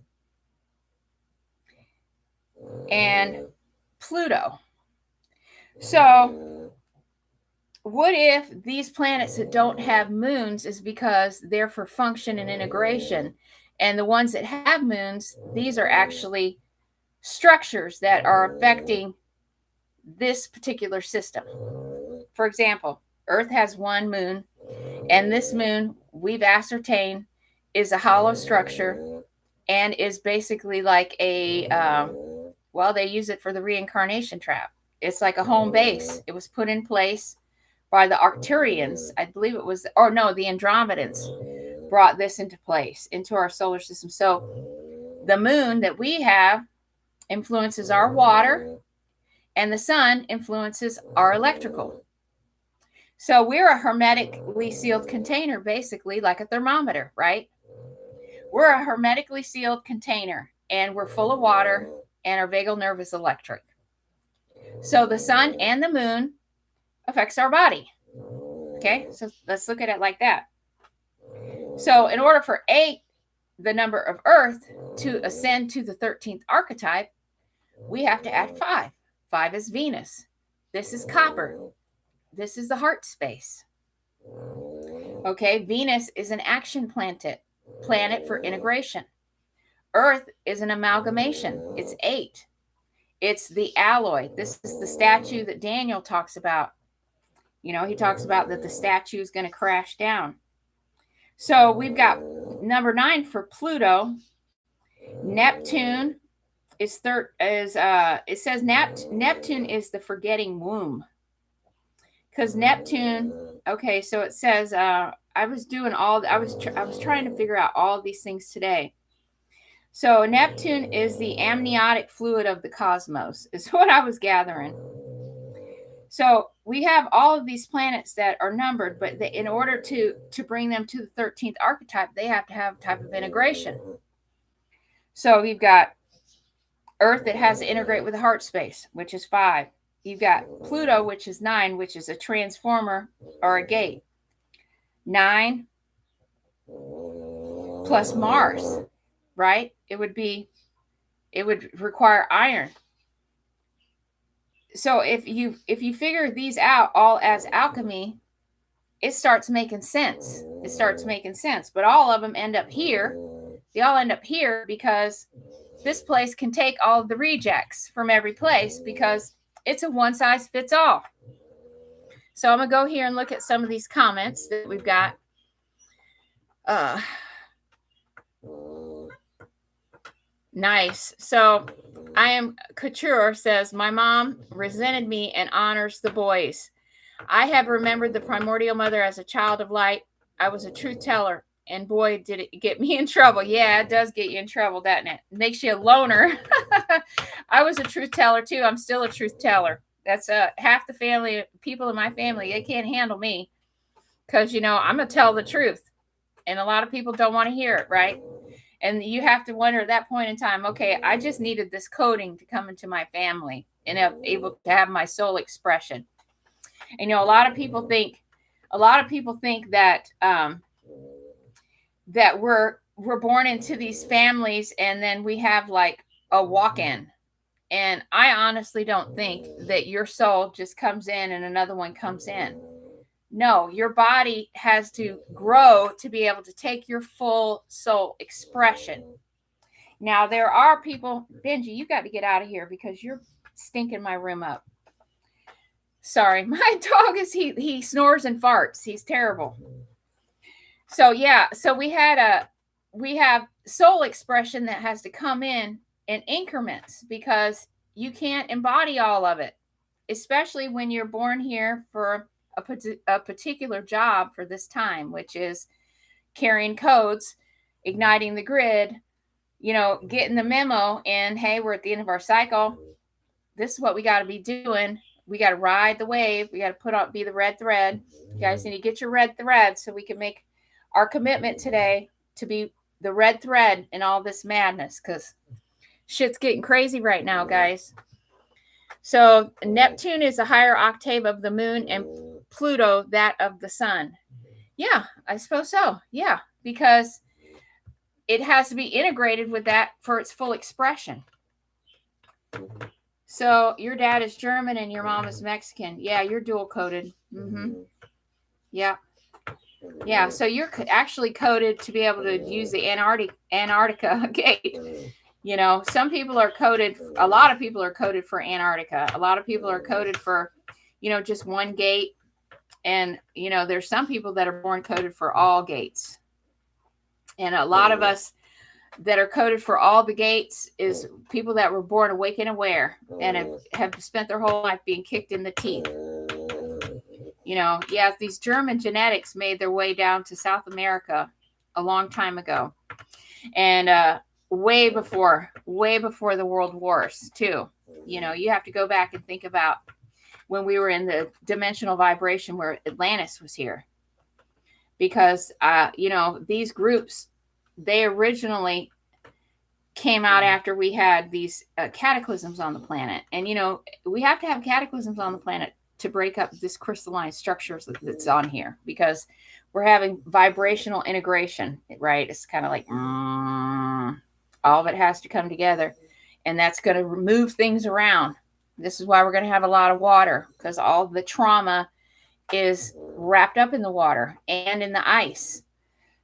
and Pluto. So what if these planets that don't have moons is because they're for function and integration, and the ones that have moons, these are actually structures that are affecting this particular system. For example, Earth has one moon, and this moon, we've ascertained, is a hollow structure and is basically like a, well, they use it for the reincarnation trap. It's like a home base. It was put in place by the Arcturians, I believe it was, or no, the Andromedans brought this into place, into our solar system. So the moon that we have influences our water, and the sun influences our electrical. So we're a hermetically sealed container, basically like a thermometer, right? We're a hermetically sealed container, and we're full of water, and our vagal nerve is electric. So the sun and the moon affects our body. Okay, so let's look at it like that. So in order for 8, the number of Earth, to ascend to the 13th archetype, we have to add 5. 5 is Venus. This is copper. This is the heart space. Okay, Venus is an action planet for integration. Earth is an amalgamation. It's 8. It's the alloy. This is the statue that Daniel talks about. You know, he talks about that the statue is going to crash down. So we've got number 9 for Pluto. Neptune is it says Neptune is the forgetting womb. Because Neptune, okay, so it says I was trying to figure out all of these things today. So Neptune is the amniotic fluid of the cosmos, is what I was gathering. So we have all of these planets that are numbered, but in order to bring them to the 13th archetype, they have to have a type of integration. So we've got Earth that has to integrate with the heart space, which is 5. You've got Pluto, which is 9, which is a transformer or a gate. 9 plus Mars, right? It would require iron. So if you figure these out all as alchemy, it starts making sense. But all of them end up here. They all end up here because this place can take all of the rejects from every place because it's a one size fits all. So I'm going to go here and look at some of these comments that we've got. Nice. So I am Couture says, my mom resented me and honors the boys. I have remembered the primordial mother as a child of light. I was a truth teller, and boy, did it get me in trouble. Yeah, it does get you in trouble, doesn't it? It makes you a loner. I was a truth teller too. I'm still a truth teller. That's half the family, people in my family, they can't handle me because, you know, I'm going to tell the truth. And a lot of people don't want to hear it, right? And you have to wonder at that point in time, okay, I just needed this coding to come into my family and able to have my soul expression. And, you know, a lot of people think that that we're born into these families and then we have like a walk-in. And I honestly don't think that your soul just comes in and another one comes in. No, your body has to grow to be able to take your full soul expression. Now, there are people, Benji, you got to get out of here because you're stinking my room up. Sorry, my dog he snores and farts. He's terrible. So yeah, so we have soul expression that has to come in increments because you can't embody all of it, especially when you're born here for a particular job for this time, which is carrying codes igniting the grid, getting the memo, and hey, we're at the end of our cycle. This is what we got to be doing. We got to ride the wave. We got to be the red thread. You guys need to get your red thread so we can make our commitment today to be the red thread in all this madness, because shit's getting crazy right now, guys. So Neptune is a higher octave of the moon, and Pluto that of the sun. Yeah, I suppose so. Yeah, because it has to be integrated with that for its full expression. So your dad is German and your mom is Mexican. Yeah, you're dual coded. Mm-hmm. Yeah. Yeah, so you're actually coded to be able to use the Antarctica gate. Some people are coded, a lot of people are coded for Antarctica. A lot of people are coded for, just one gate. And, there's some people that are born coded for all gates. And a lot of us that are coded for all the gates is people that were born awake and aware and have spent their whole life being kicked in the teeth. These German genetics made their way down to South America a long time ago. And way before the world wars, too. You have to go back and think about when we were in the dimensional vibration where Atlantis was here. Because, these groups, they originally came out after we had these cataclysms on the planet. And, we have to have cataclysms on the planet to break up this crystalline structures that's on here, because we're having vibrational integration, right? It's kind of like all of it has to come together, and that's going to move things around. This is why we're going to have a lot of water, because all the trauma is wrapped up in the water and in the ice.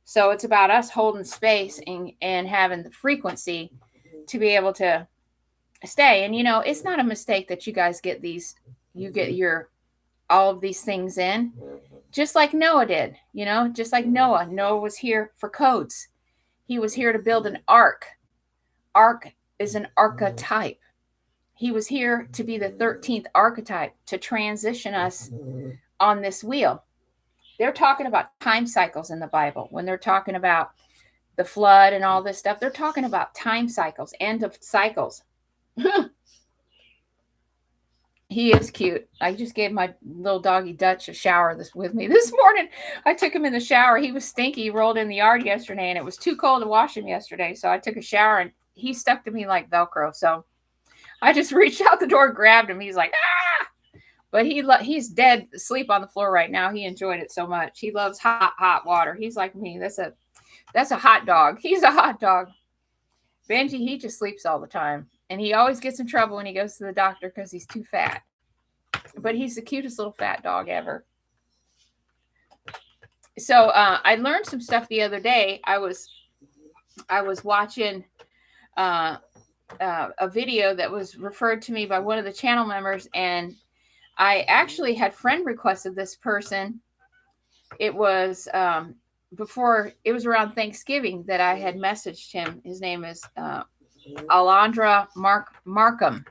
So it's about us holding space and having the frequency to be able to stay. And, it's not a mistake that you guys get all of these things in, just like Noah did, just like Noah. Noah was here for codes. He was here to build an ark. Ark is an archetype. He was here to be the 13th archetype to transition us on this wheel. They're talking about time cycles in the Bible. When they're talking about the flood and all this stuff, they're talking about time cycles, end of cycles. He is cute. I just gave my little doggy Dutch a shower with me this morning. I took him in the shower. He was stinky. He rolled in the yard yesterday, and it was too cold to wash him yesterday. So I took a shower, and he stuck to me like Velcro. So I just reached out the door, grabbed him. He's like, ah! But he's dead asleep on the floor right now. He enjoyed it so much. He loves hot water. He's like me. That's a hot dog. He's a hot dog. Benji, he just sleeps all the time. And he always gets in trouble when he goes to the doctor because he's too fat. But he's the cutest little fat dog ever. So I learned some stuff the other day. I was watching a video that was referred to me by one of the channel members, and I actually had friend requested this person. It was before, it was around Thanksgiving that I had messaged him. His name is Alondra Markham.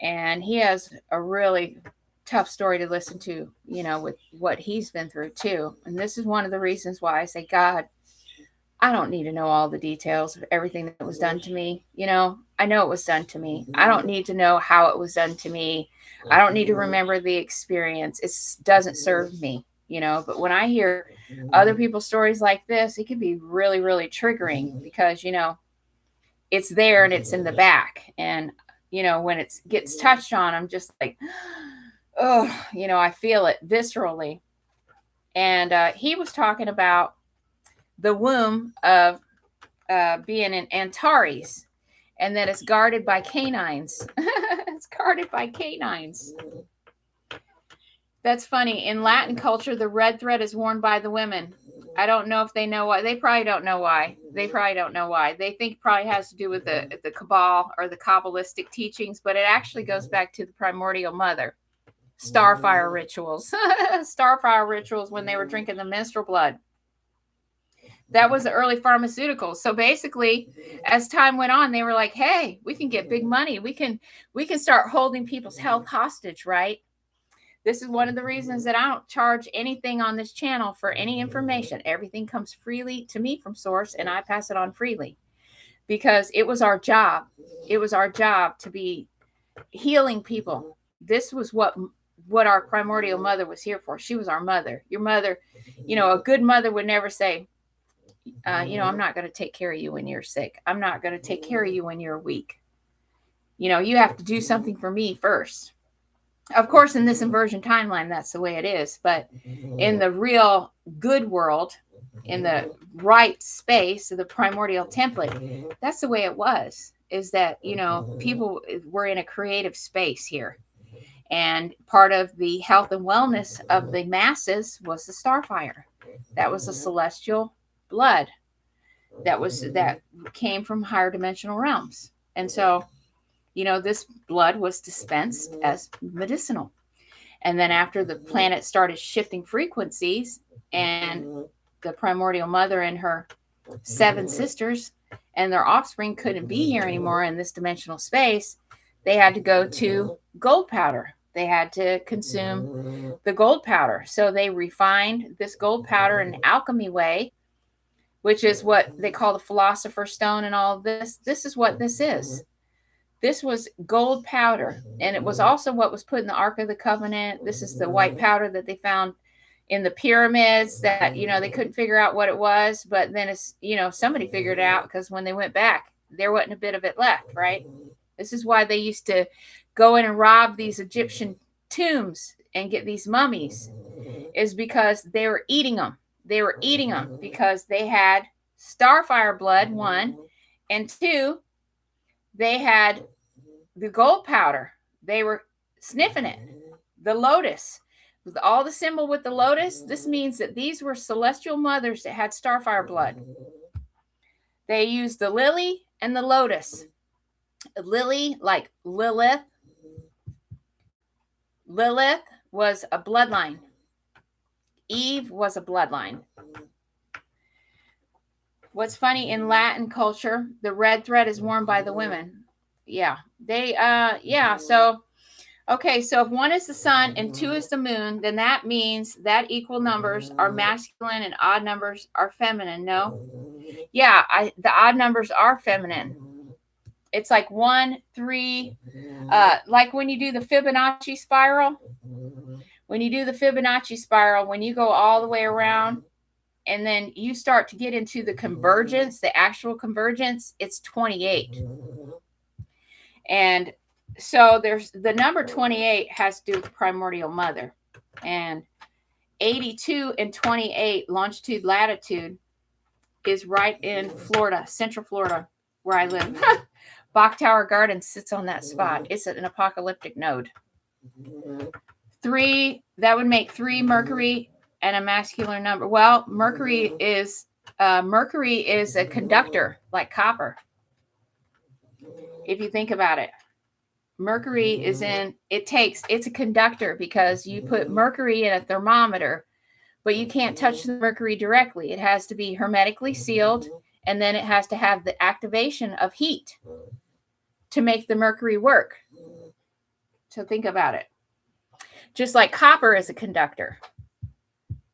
And he has a really tough story to listen to, with what he's been through too. And this is one of the reasons why I say, God, I don't need to know all the details of everything that was done to me. I know it was done to me. I don't need to know how it was done to me. I don't need to remember the experience. It doesn't serve me, but when I hear other people's stories like this, it can be really, really triggering because, it's there and it's in the back. And, when it gets touched on, I'm just like, oh, I feel it viscerally. And he was talking about the womb of being in Antares, and that it's guarded by canines. It's guarded by canines. That's funny. In Latin culture, the red thread is worn by the women. I don't know if they know why. They probably don't know why. They think it probably has to do with the Kabbalah or the Kabbalistic teachings, but it actually goes back to the primordial mother. Starfire rituals. Starfire rituals when they were drinking the menstrual blood. That was the early pharmaceuticals. So basically, as time went on, they were like, hey, we can get big money. We can start holding people's health hostage, right? This is one of the reasons that I don't charge anything on this channel for any information. Everything comes freely to me from source, and I pass it on freely because it was our job. It was our job to be healing people. This was what our primordial mother was here for. She was our mother. Your mother, a good mother would never say, I'm not going to take care of you when you're sick. I'm not going to take care of you when you're weak. You have to do something for me first. Of course, in this inversion timeline, that's the way it is. But in the real good world, in the right space of the primordial template, that's the way it was. Is that, people were in a creative space here. And part of the health and wellness of the masses was the starfire. That was the celestial blood that came from higher dimensional realms. And so, this blood was dispensed as medicinal. And then after the planet started shifting frequencies and the primordial mother and her 7 sisters and their offspring couldn't be here anymore in this dimensional space, they had to go to gold powder. They had to consume the gold powder. So they refined this gold powder in an alchemy way, which is what they call the philosopher's stone and all of this. This is what this is. This was gold powder, and it was also what was put in the Ark of the Covenant. This is the white powder that they found in the pyramids that, they couldn't figure out what it was. But then somebody figured it out because when they went back, there wasn't a bit of it left, right? This is why they used to go in and rob these Egyptian tombs and get these mummies, is because they were eating them. They were eating them because they had starfire blood, 1, and 2, they had the gold powder. They were sniffing it. The lotus, with all the symbol with the lotus, this means that these were celestial mothers that had starfire blood. They used the lily and the lotus. Lily, like Lilith. Lilith was a bloodline. Eve was a bloodline. What's funny, in Latin culture, the red thread is worn by the women. So if 1 is the sun and 2 is the moon, then that means that equal numbers are masculine and odd numbers are feminine. No? Yeah, the odd numbers are feminine. It's like 1, 3, like when you do the Fibonacci spiral. When you do the Fibonacci spiral, when you go all the way around, and then you start to get into the convergence, the actual convergence, it's 28. And so there's the number 28 has to do with the primordial mother. And 82 and 28 longitude latitude is right in Florida, Central Florida, where I live. Bach Tower Garden sits on that spot. It's an apocalyptic node. 3, that would make 3 Mercury and a masculine number. Well, Mercury is a conductor, like copper. If you think about it, Mercury it's a conductor because you put mercury in a thermometer, but you can't touch the mercury directly. It has to be hermetically sealed, and then it has to have the activation of heat to make the mercury work. So think about it. Just like copper is a conductor.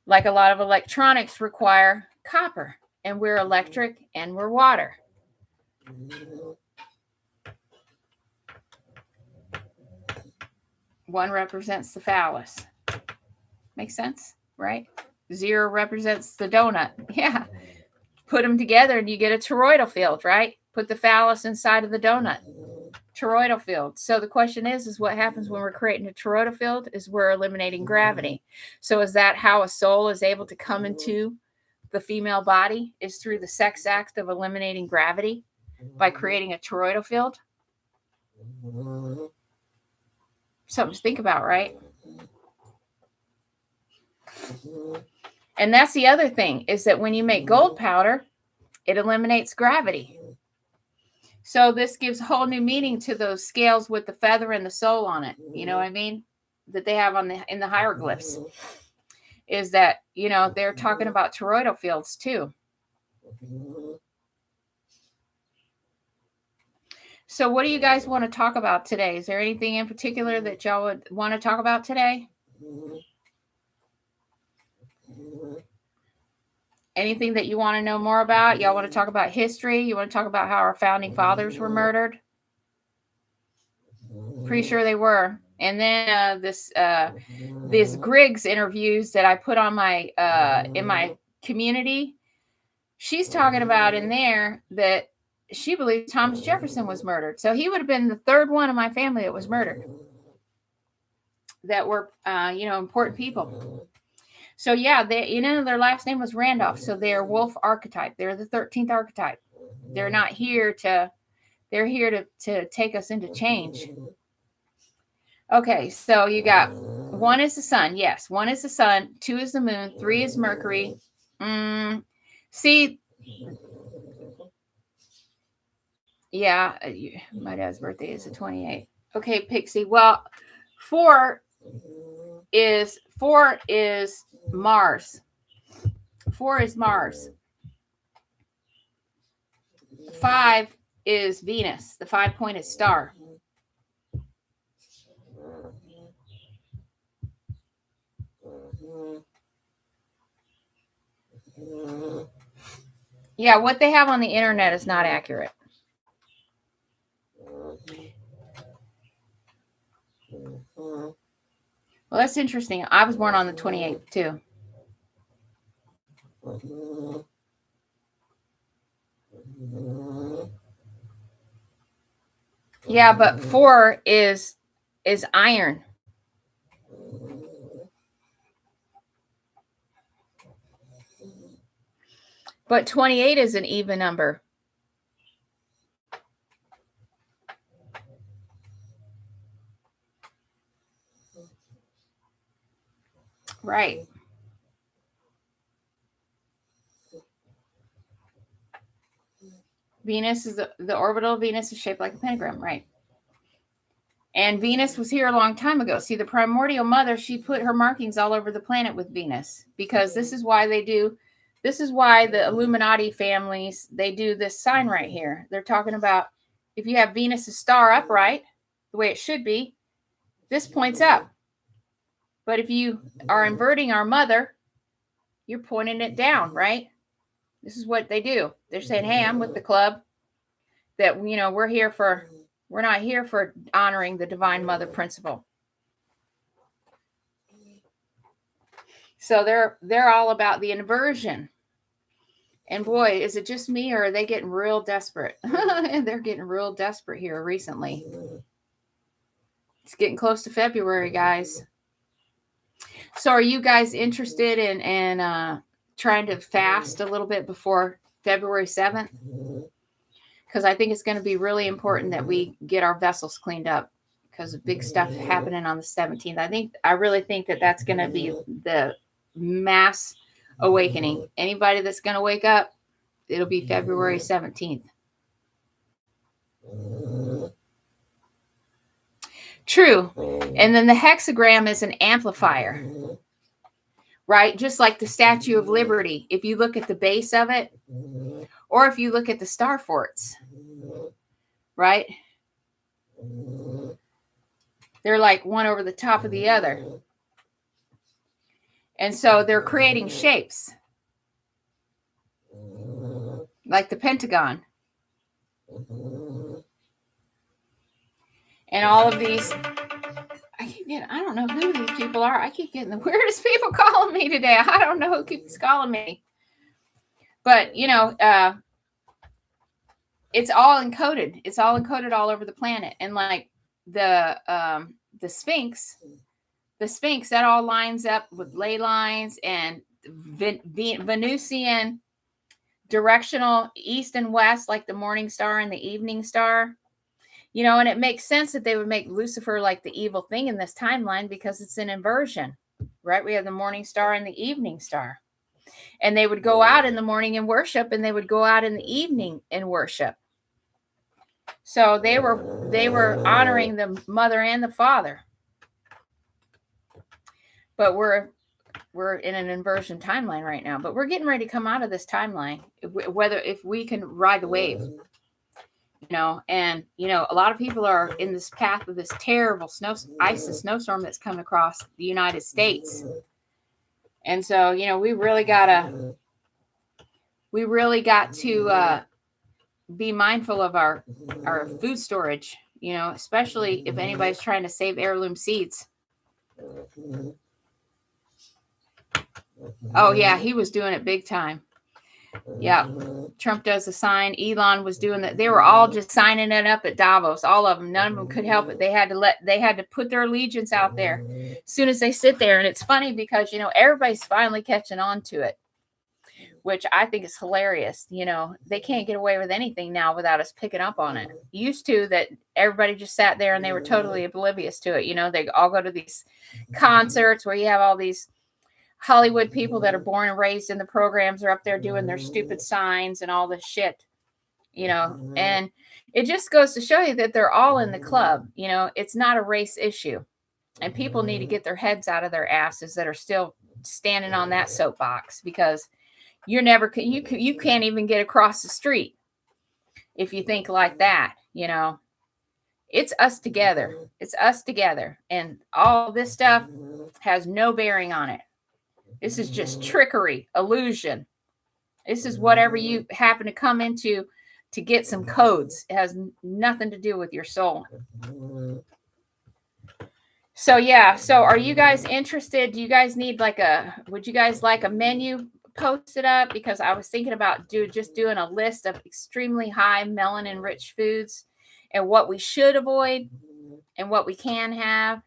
Like a lot of electronics require copper, and we're electric and we're water. One represents the phallus. Makes sense, right? 0 represents the donut. Yeah. Put them together and you get a toroidal field, right? Put the phallus inside of the donut. Toroidal field. So the question is what happens when we're creating a toroidal field is we're eliminating gravity. So is that how a soul is able to come into the female body, is through the sex act of eliminating gravity by creating a toroidal field? Something to think about, right? And that's the other thing, is that when you make gold powder, it eliminates gravity. So this gives a whole new meaning to those scales with the feather and the soul on it. You know what I mean? That they have in the hieroglyphs. Is that, they're talking about toroidal fields too. So what do you guys want to talk about today? Is there anything in particular that y'all would want to talk about today? Anything that you want to know more about? Y'all want to talk about history? You want to talk about how our founding fathers were murdered? Pretty sure they were. And then these Griggs interviews that I put on my in my community, she's talking about in there that she believes Thomas Jefferson was murdered. So he would have been the third one of my family that was murdered. That were important people. So yeah, they their last name was Randolph. So they're wolf archetype. They're the 13th archetype. They're not here to. They're here to take us into change. Okay, so you got 1 is the sun. Yes, 1 is the sun. 2 is the moon. 3 is Mercury. See, yeah, my dad's birthday is the 28th. Okay, Pixie. Well, 4 is Mars. 4 is Mars. 5 is Venus, the 5-pointed star. Yeah, what they have on the internet is not accurate. Well, that's interesting. I was born on the 28th too. Yeah, but 4 is iron. But 28 is an even number. Right. Venus is the orbital of Venus is shaped like a pentagram, right? And Venus was here a long time ago. See, the primordial mother, she put her markings all over the planet with Venus, because this is why the Illuminati families, they do this sign right here. They're talking about if you have Venus's star upright, the way it should be, this points up. But if you are inverting our mother, you're pointing it down, right? This is what they do. They're saying, hey, I'm with the club. That, we're not here for honoring the Divine Mother principle. So they're all about the inversion. And boy, is it just me, or are they getting real desperate? They're getting real desperate here recently. It's getting close to February, guys. So are you guys interested in trying to fast a little bit before February 7th? Because I think it's going to be really important that we get our vessels cleaned up, because of big stuff happening on the 17th. I really think that that's going to be the mass awakening. Anybody that's going to wake up, it'll be February 17th. True. And then the hexagram is an amplifier, right? Just like the Statue of Liberty. If you look at the base of it, or if you look at the star forts, right? They're like one over the top of the other. And so they're creating shapes, like the Pentagon. And all of these, I don't know who these people are. I keep getting the weirdest people calling me today. I don't know who keeps calling me. But, it's all encoded. It's all encoded all over the planet. And like the Sphinx, that all lines up with ley lines and Venusian directional east and west, like the morning star and the evening star. And it makes sense that they would make Lucifer like the evil thing in this timeline, because it's an inversion, right? We have the morning star and the evening star. And they would go out in the morning and worship, and they would go out in the evening and worship. So they were honoring the mother and the father. But we're in an inversion timeline right now. But we're getting ready to come out of this timeline, if we can ride the wave. And a lot of people are in this path of this terrible ice and snowstorm that's coming across the United States. And so, we really got to be mindful of our food storage, especially if anybody's trying to save heirloom seeds. Oh yeah, he was doing it big time. Yeah, Trump does the sign. Elon was doing that. They were all just signing it up at Davos. All of them. None of them could help it. They had to put their allegiance out there as soon as they sit there. And it's funny because everybody's finally catching on to it, which I think is hilarious. They can't get away with anything now without us picking up on it. Used to that everybody just sat there and they were totally oblivious to it. They all go to these concerts where you have all these Hollywood people that are born and raised in the programs are up there doing their stupid signs and all this shit, and it just goes to show you that they're all in the club. It's not a race issue, and people need to get their heads out of their asses that are still standing on that soapbox, because you can't even get across the street if you think like that. It's us together. It's us together, and all this stuff has no bearing on it. This is just trickery, illusion. This is whatever you happen to come into to get some codes. It has nothing to do with your soul. So yeah. So are you guys interested? Do you guys need would you guys like a menu posted up? Because I was thinking about doing a list of extremely high melanin rich foods and what we should avoid and what we can have,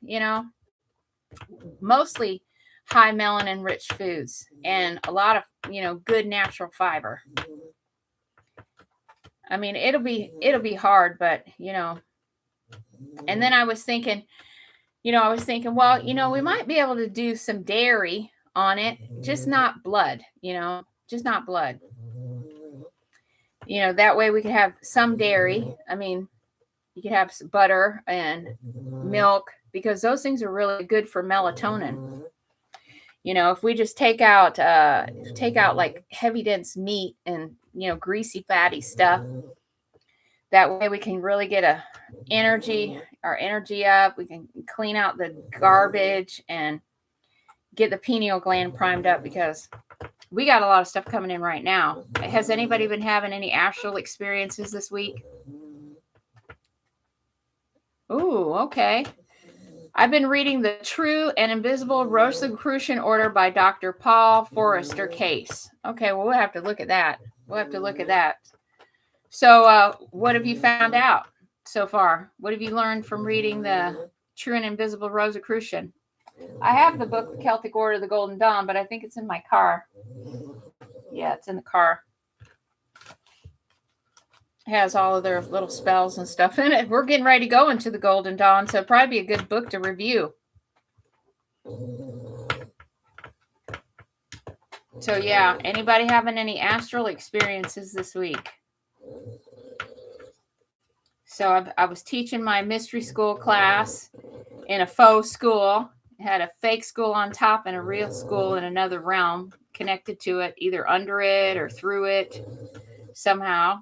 mostly high melanin rich foods and a lot of good natural fiber. I mean, it'll be hard, but and then I was thinking well, we might be able to do some dairy on it, just not blood, just not blood. That way we could have some dairy. I mean, you could have some butter and milk, because those things are really good for melatonin. If we just take out like heavy dense meat and greasy fatty stuff, that way we can really get our energy up. We can clean out the garbage and get the pineal gland primed up, because we got a lot of stuff coming in right now. Has anybody been having any astral experiences this week? Ooh, okay. I've been reading The True and Invisible Rosicrucian Order by Dr. Paul Forrester Case. Okay, well, we'll have to look at that. So what have you found out so far? What have you learned from reading The True and Invisible Rosicrucian? I have the book, The Celtic Order of the Golden Dawn, but I think it's in my car. Yeah, it's in the car. Has all of their little spells and stuff in it. We're getting ready to go into the Golden Dawn, so it'd probably be a good book to review. So yeah, anybody having any astral experiences this week? So I was teaching my mystery school class in a faux school. It had a fake school on top and a real school in another realm connected to it, either under it or through it somehow.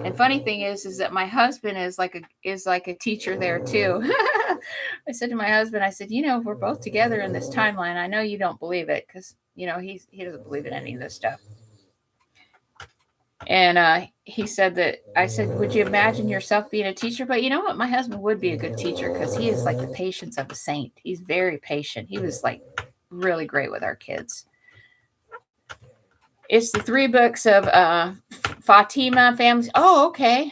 And funny thing is that my husband is like a teacher there too. I said to my husband, I said, if we're both together in this timeline, I know you don't believe it, because he doesn't believe in any of this stuff. And he said that, I said, would you imagine yourself being a teacher? But you know what? My husband would be a good teacher, because he is like the patience of a saint. He's very patient. He was like really great with our kids. It's the 3 books of Fatima families. Oh, okay.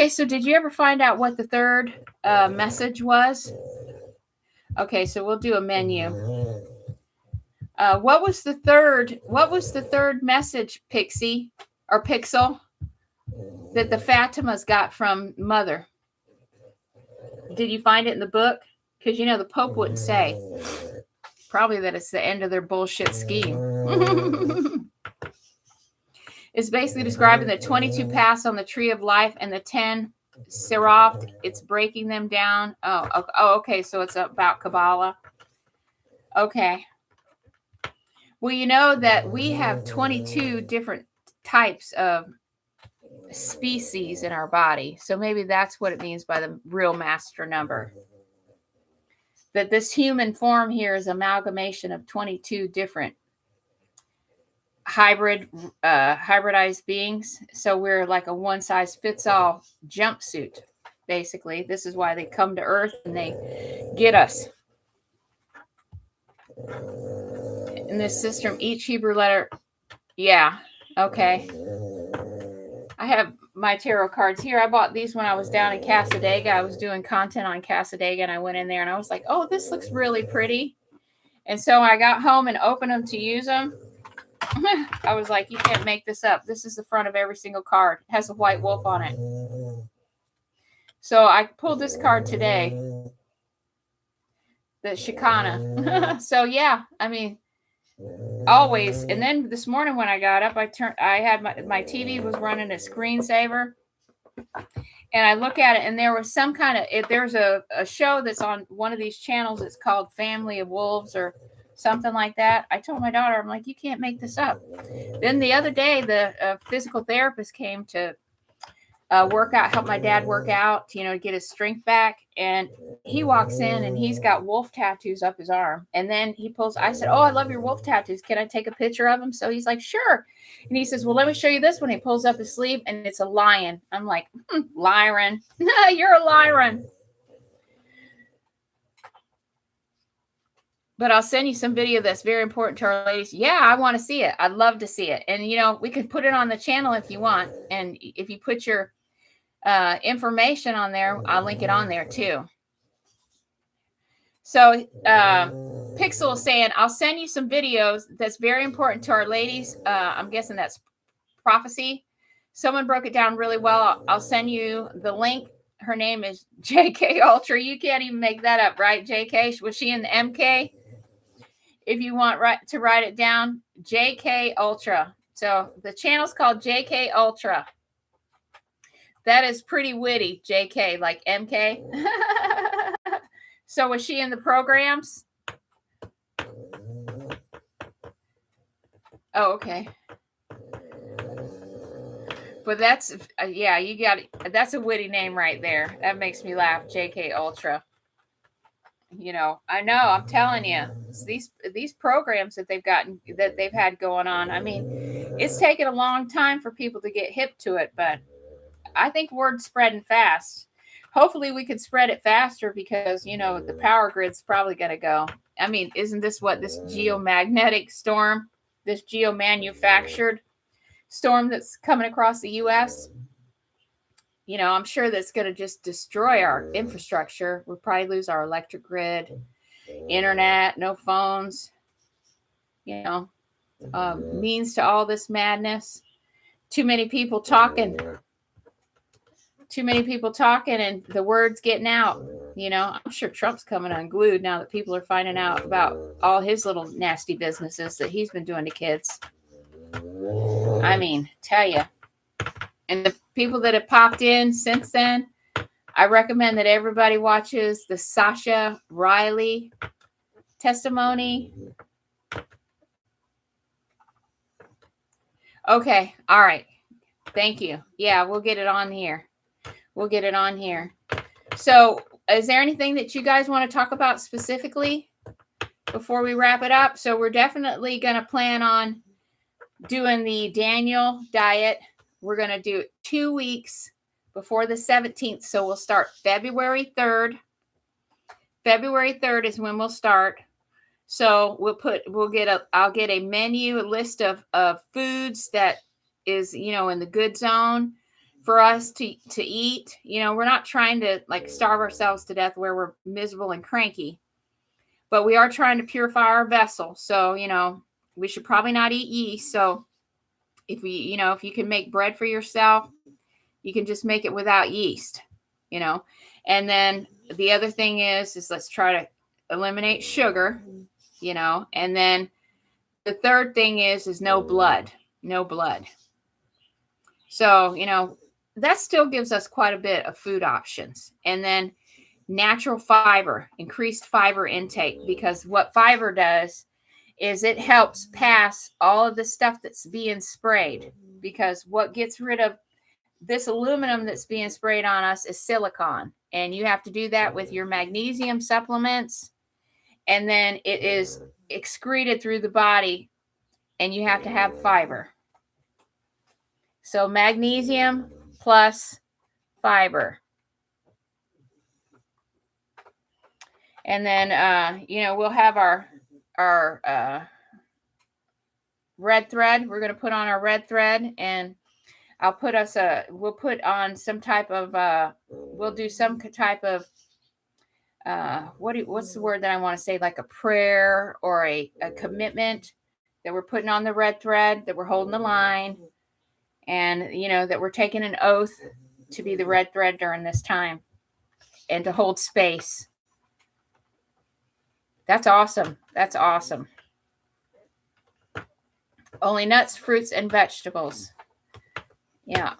So did you ever find out what the third message was? Okay, so we'll do a menu. What was the third message, Pixie or Pixel, that the Fatimas got from Mother? Did you find it in the book? Because the Pope wouldn't say. Probably that it's the end of their bullshit scheme. It's basically describing the 22 paths on the tree of life and the 10 seraph. It's breaking them down. Oh, okay. So it's about Kabbalah. Okay. Well, that we have 22 different types of species in our body. So maybe that's what it means by the real master number. That this human form here is amalgamation of 22 different hybridized beings. So we're like a one size fits all jumpsuit, basically. This is why they come to Earth and they get us. In this system, each Hebrew letter, yeah, okay. I have my tarot cards here. I bought these when I was down in Casadega. I was doing content on Casadega, and I went in there and I was like, oh, this looks really pretty. And so I got home and opened them to use them. I was like, you can't make this up. This is the front of every single card. It has a white wolf on it. So I pulled this card today, the Shikana. So yeah, I mean, always. And then this morning when I got up, I had my TV was running a screensaver, and I look at it, and there was some kind of, there's a show that's on one of these channels. It's called Family of Wolves or something like that. I told my daughter, I'm like, you can't make this up. Then the other day, the physical therapist came to help my dad work out, to get his strength back. And he walks in and he's got wolf tattoos up his arm. And then I said, oh, I love your wolf tattoos. Can I take a picture of them? So he's like, sure. And he says, well, let me show you this one. He pulls up his sleeve and it's a lion. I'm like, Lyran. You're a Lyran. But I'll send you some video that's very important to our ladies. Yeah, I want to see it. I'd love to see it. And, we can put it on the channel if you want. And if you put your information on there, I'll link it on there too. So Pixel is saying, I'll send you some videos that's very important to our ladies. I'm guessing that's prophecy. Someone broke it down really well. I'll send you the link. Her name is JK Ultra. You can't even make that up, right, JK? Was she in the MK? If you want to write it down, JK Ultra. So the channel's called JK Ultra. That is pretty witty, JK, like MK. So was she in the programs? Oh, okay. But that's, yeah, you got it. That's a witty name right there. That makes me laugh, JK Ultra. I know, I'm telling you, these programs that they've had going on. I mean, it's taken a long time for people to get hip to it, but I think word's spreading fast. Hopefully we could spread it faster because, the power grid's probably going to go. I mean, isn't this what this geomagnetic storm, this geomanufactured storm that's coming across the U.S.? I'm sure that's going to just destroy our infrastructure. We'll probably lose our electric grid, internet, no phones, means to all this madness. Too many people talking and the word's getting out. I'm sure Trump's coming unglued now that people are finding out about all his little nasty businesses that he's been doing to kids. I mean, tell you. And the people that have popped in since then, I recommend that everybody watches the Sasha Riley testimony. Okay. All right. Thank you. Yeah, we'll get it on here. So is there anything that you guys want to talk about specifically before we wrap it up? So we're definitely going to plan on doing the Daniel diet. We're going to do it 2 weeks before the 17th. So we'll start February 3rd. February 3rd is when we'll start. So I'll get a menu, a list of foods that is, in the good zone for us to eat. We're not trying to starve ourselves to death where we're miserable and cranky, but we are trying to purify our vessel. So, we should probably not eat yeast. So if you can make bread for yourself, you can just make it without yeast, and then the other thing is let's try to eliminate sugar, and then the third thing is no blood. So, that still gives us quite a bit of food options. And then natural fiber, increased fiber intake, because what fiber does is it helps pass all of the stuff that's being sprayed, because what gets rid of this aluminum that's being sprayed on us is silicon, and you have to do that with your magnesium supplements, and then it is excreted through the body, and you have to have fiber. So magnesium plus fiber. And then, we'll have our red thread. We're going to put on our red thread, and we'll put on some type of, we'll do some type of, what's the word that I want to say? Like a prayer or a commitment that we're putting on the red thread, that we're holding the line, and, that we're taking an oath to be the red thread during this time and to hold space. That's awesome. That's awesome. Only nuts, fruits, and vegetables. Yeah.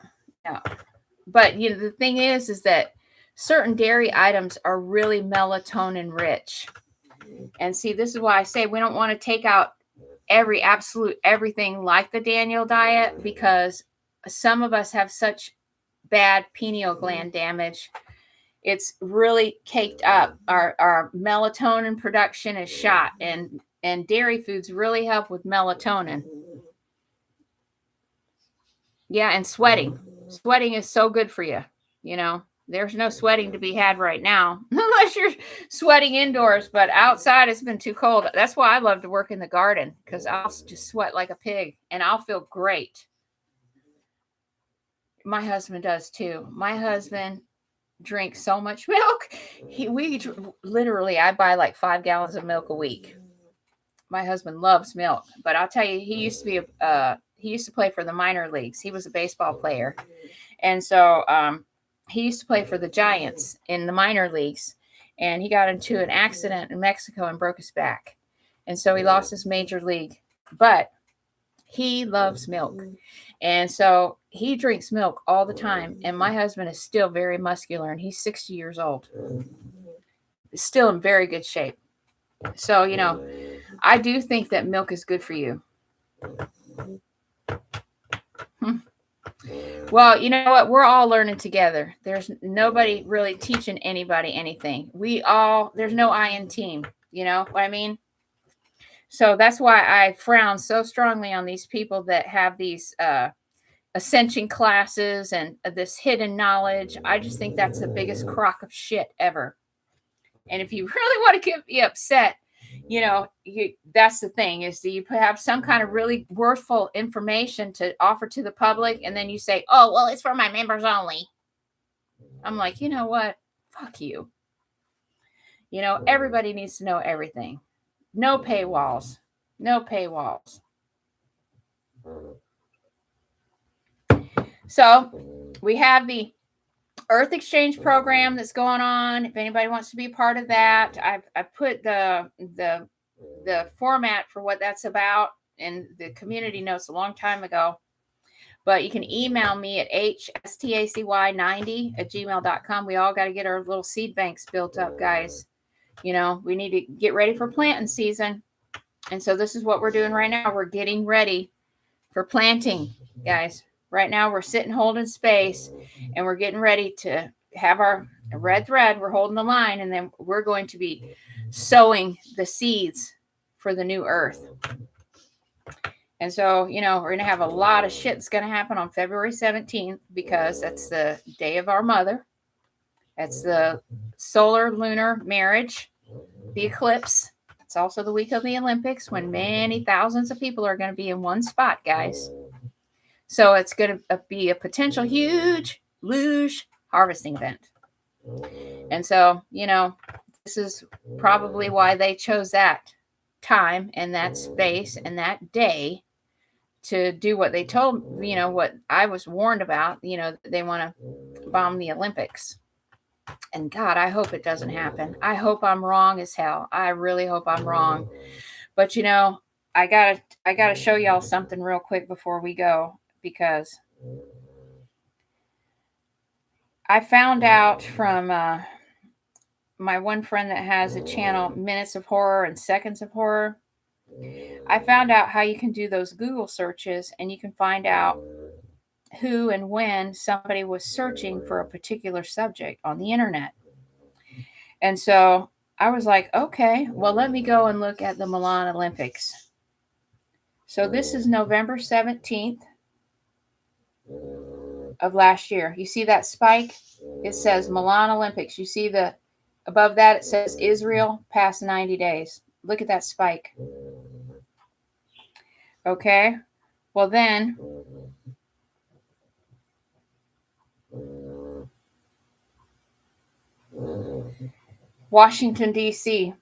But, the thing is that certain dairy items are really melatonin rich. And see, this is why I say we don't want to take out everything like the Daniel diet, because some of us have such bad pineal gland damage. It's really caked up. Our melatonin production is shot, and dairy foods really help with melatonin. Yeah, and sweating. Sweating is so good for you. There's no sweating to be had right now, unless you're sweating indoors, but outside it's been too cold. That's why I love to work in the garden, because I'll just sweat like a pig and I'll feel great. My husband does too. My husband drinks so much milk. I buy like 5 gallons of milk a week. My husband loves milk, but I'll tell you, he used to play for the minor leagues. He was a baseball player. And so, he used to play for the Giants in the minor leagues, and he got into an accident in Mexico and broke his back. And so he lost his major league, but he loves milk. And so he drinks milk all the time. And my husband is still very muscular, and he's 60 years old. Still in very good shape. So, I do think that milk is good for you. Well, you know what? We're all learning together. There's nobody really teaching anybody anything. There's no I in team. You know what I mean? So that's why I frown so strongly on these people that have these ascension classes and this hidden knowledge. I just think that's the biggest crock of shit ever. And if you really want to get me upset, that's the thing, is that you have some kind of really worthful information to offer to the public, and then you say, oh, well, it's for my members only. I'm like, you know what? Fuck you. Everybody needs to know everything. No paywalls. No paywalls. So we have the Earth Exchange program that's going on. If anybody wants to be part of that, I put the format for what that's about in the community notes a long time ago. But you can email me at hstacy90@gmail.com. We all got to get our little seed banks built up, guys. We need to get ready for planting season. And so this is what we're doing right now. We're getting ready for planting, guys. Right now we're sitting holding space, and we're getting ready to have our red thread. We're holding the line, and then we're going to be sowing the seeds for the new earth. And so, we're going to have a lot of shit that's going to happen on February 17th, because that's the day of our mother. That's the solar lunar marriage, the eclipse. It's also the week of the Olympics, when many thousands of people are going to be in one spot, guys. So it's going to be a potential huge luge harvesting event. And so, this is probably why they chose that time and that space and that day to do what they told, what I was warned about, they want to bomb the Olympics. And God, I hope it doesn't happen. I hope I'm wrong as hell. I really hope I'm wrong. But, I gotta show y'all something real quick before we go, because I found out from my one friend that has a channel, Minutes of Horror and Seconds of Horror. I found out how you can do those Google searches, and you can find out who and when somebody was searching for a particular subject on the internet. And so I was like, okay, well, let me go and look at the Milan Olympics. So this is November 17th of last year. You see that spike? It says Milan Olympics. You see the above that, it says Israel past 90 days. Look at that spike. Okay. Well, then Washington, D.C.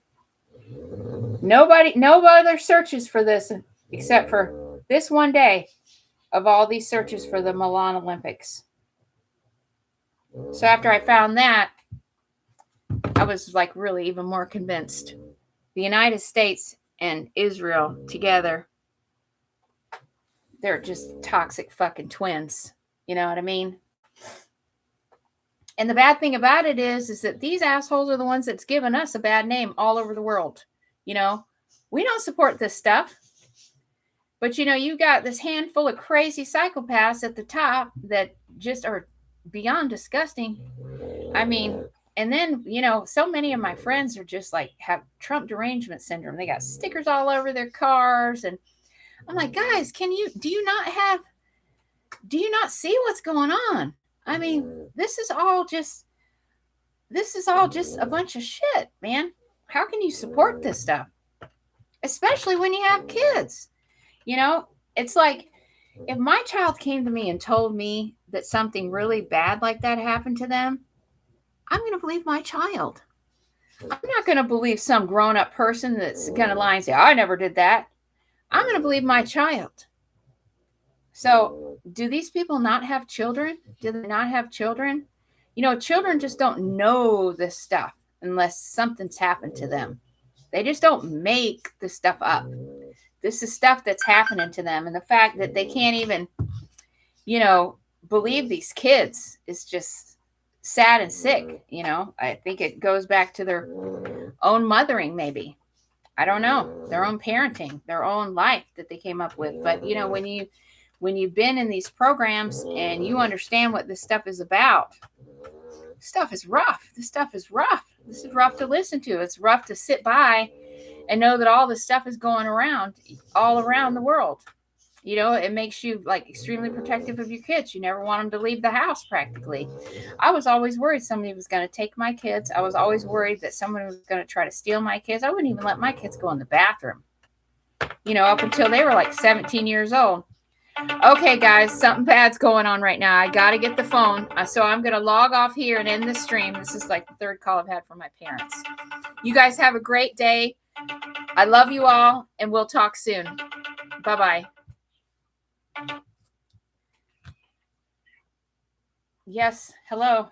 No other searches for this except for this one day of all these searches for the Milan Olympics. So after I found that, I was like really even more convinced. The United States and Israel together, they're just toxic fucking twins. You know what I mean? And the bad thing about it is that these assholes are the ones that's given us a bad name all over the world. You know, we don't support this stuff. But, you know, you got this handful of crazy psychopaths at the top that just are beyond disgusting. I mean, and then, you know, so many of my friends are just like have Trump derangement syndrome. They got stickers all over their cars. And I'm like, guys, do you not see what's going on? I mean, this is all just a bunch of shit, man. How can you support this stuff? Especially when you have kids. You know, it's like if my child came to me and told me that something really bad like that happened to them, I'm going to believe my child. I'm not going to believe some grown-up person that's going to lie and say, I never did that. I'm going to believe my child. So, do these people not have children? Do they not have children? You know, children just don't know this stuff unless something's happened to them. They just don't make the stuff up. This is stuff that's happening to them. And the fact that they can't even, you know, believe these kids is just sad and sick. You know, I think it goes back to their own mothering, maybe. I don't know. Their own parenting, their own life that they came up with. But, you know, when you've been in these programs and you understand what this stuff is about, stuff is rough. This stuff is rough. This is rough to listen to. It's rough to sit by and know that all this stuff is going around all around the world. You know, it makes you like extremely protective of your kids. You never want them to leave the house practically. I was always worried somebody was going to take my kids. I was always worried that someone was going to try to steal my kids. I wouldn't even let my kids go in the bathroom, you know, up until they were like 17 years old. Okay, guys, something bad's going on right now. I got to get the phone. So I'm going to log off here and end the stream. This is like the third call I've had from my parents. You guys have a great day. I love you all, and we'll talk soon. Bye-bye. Yes, hello.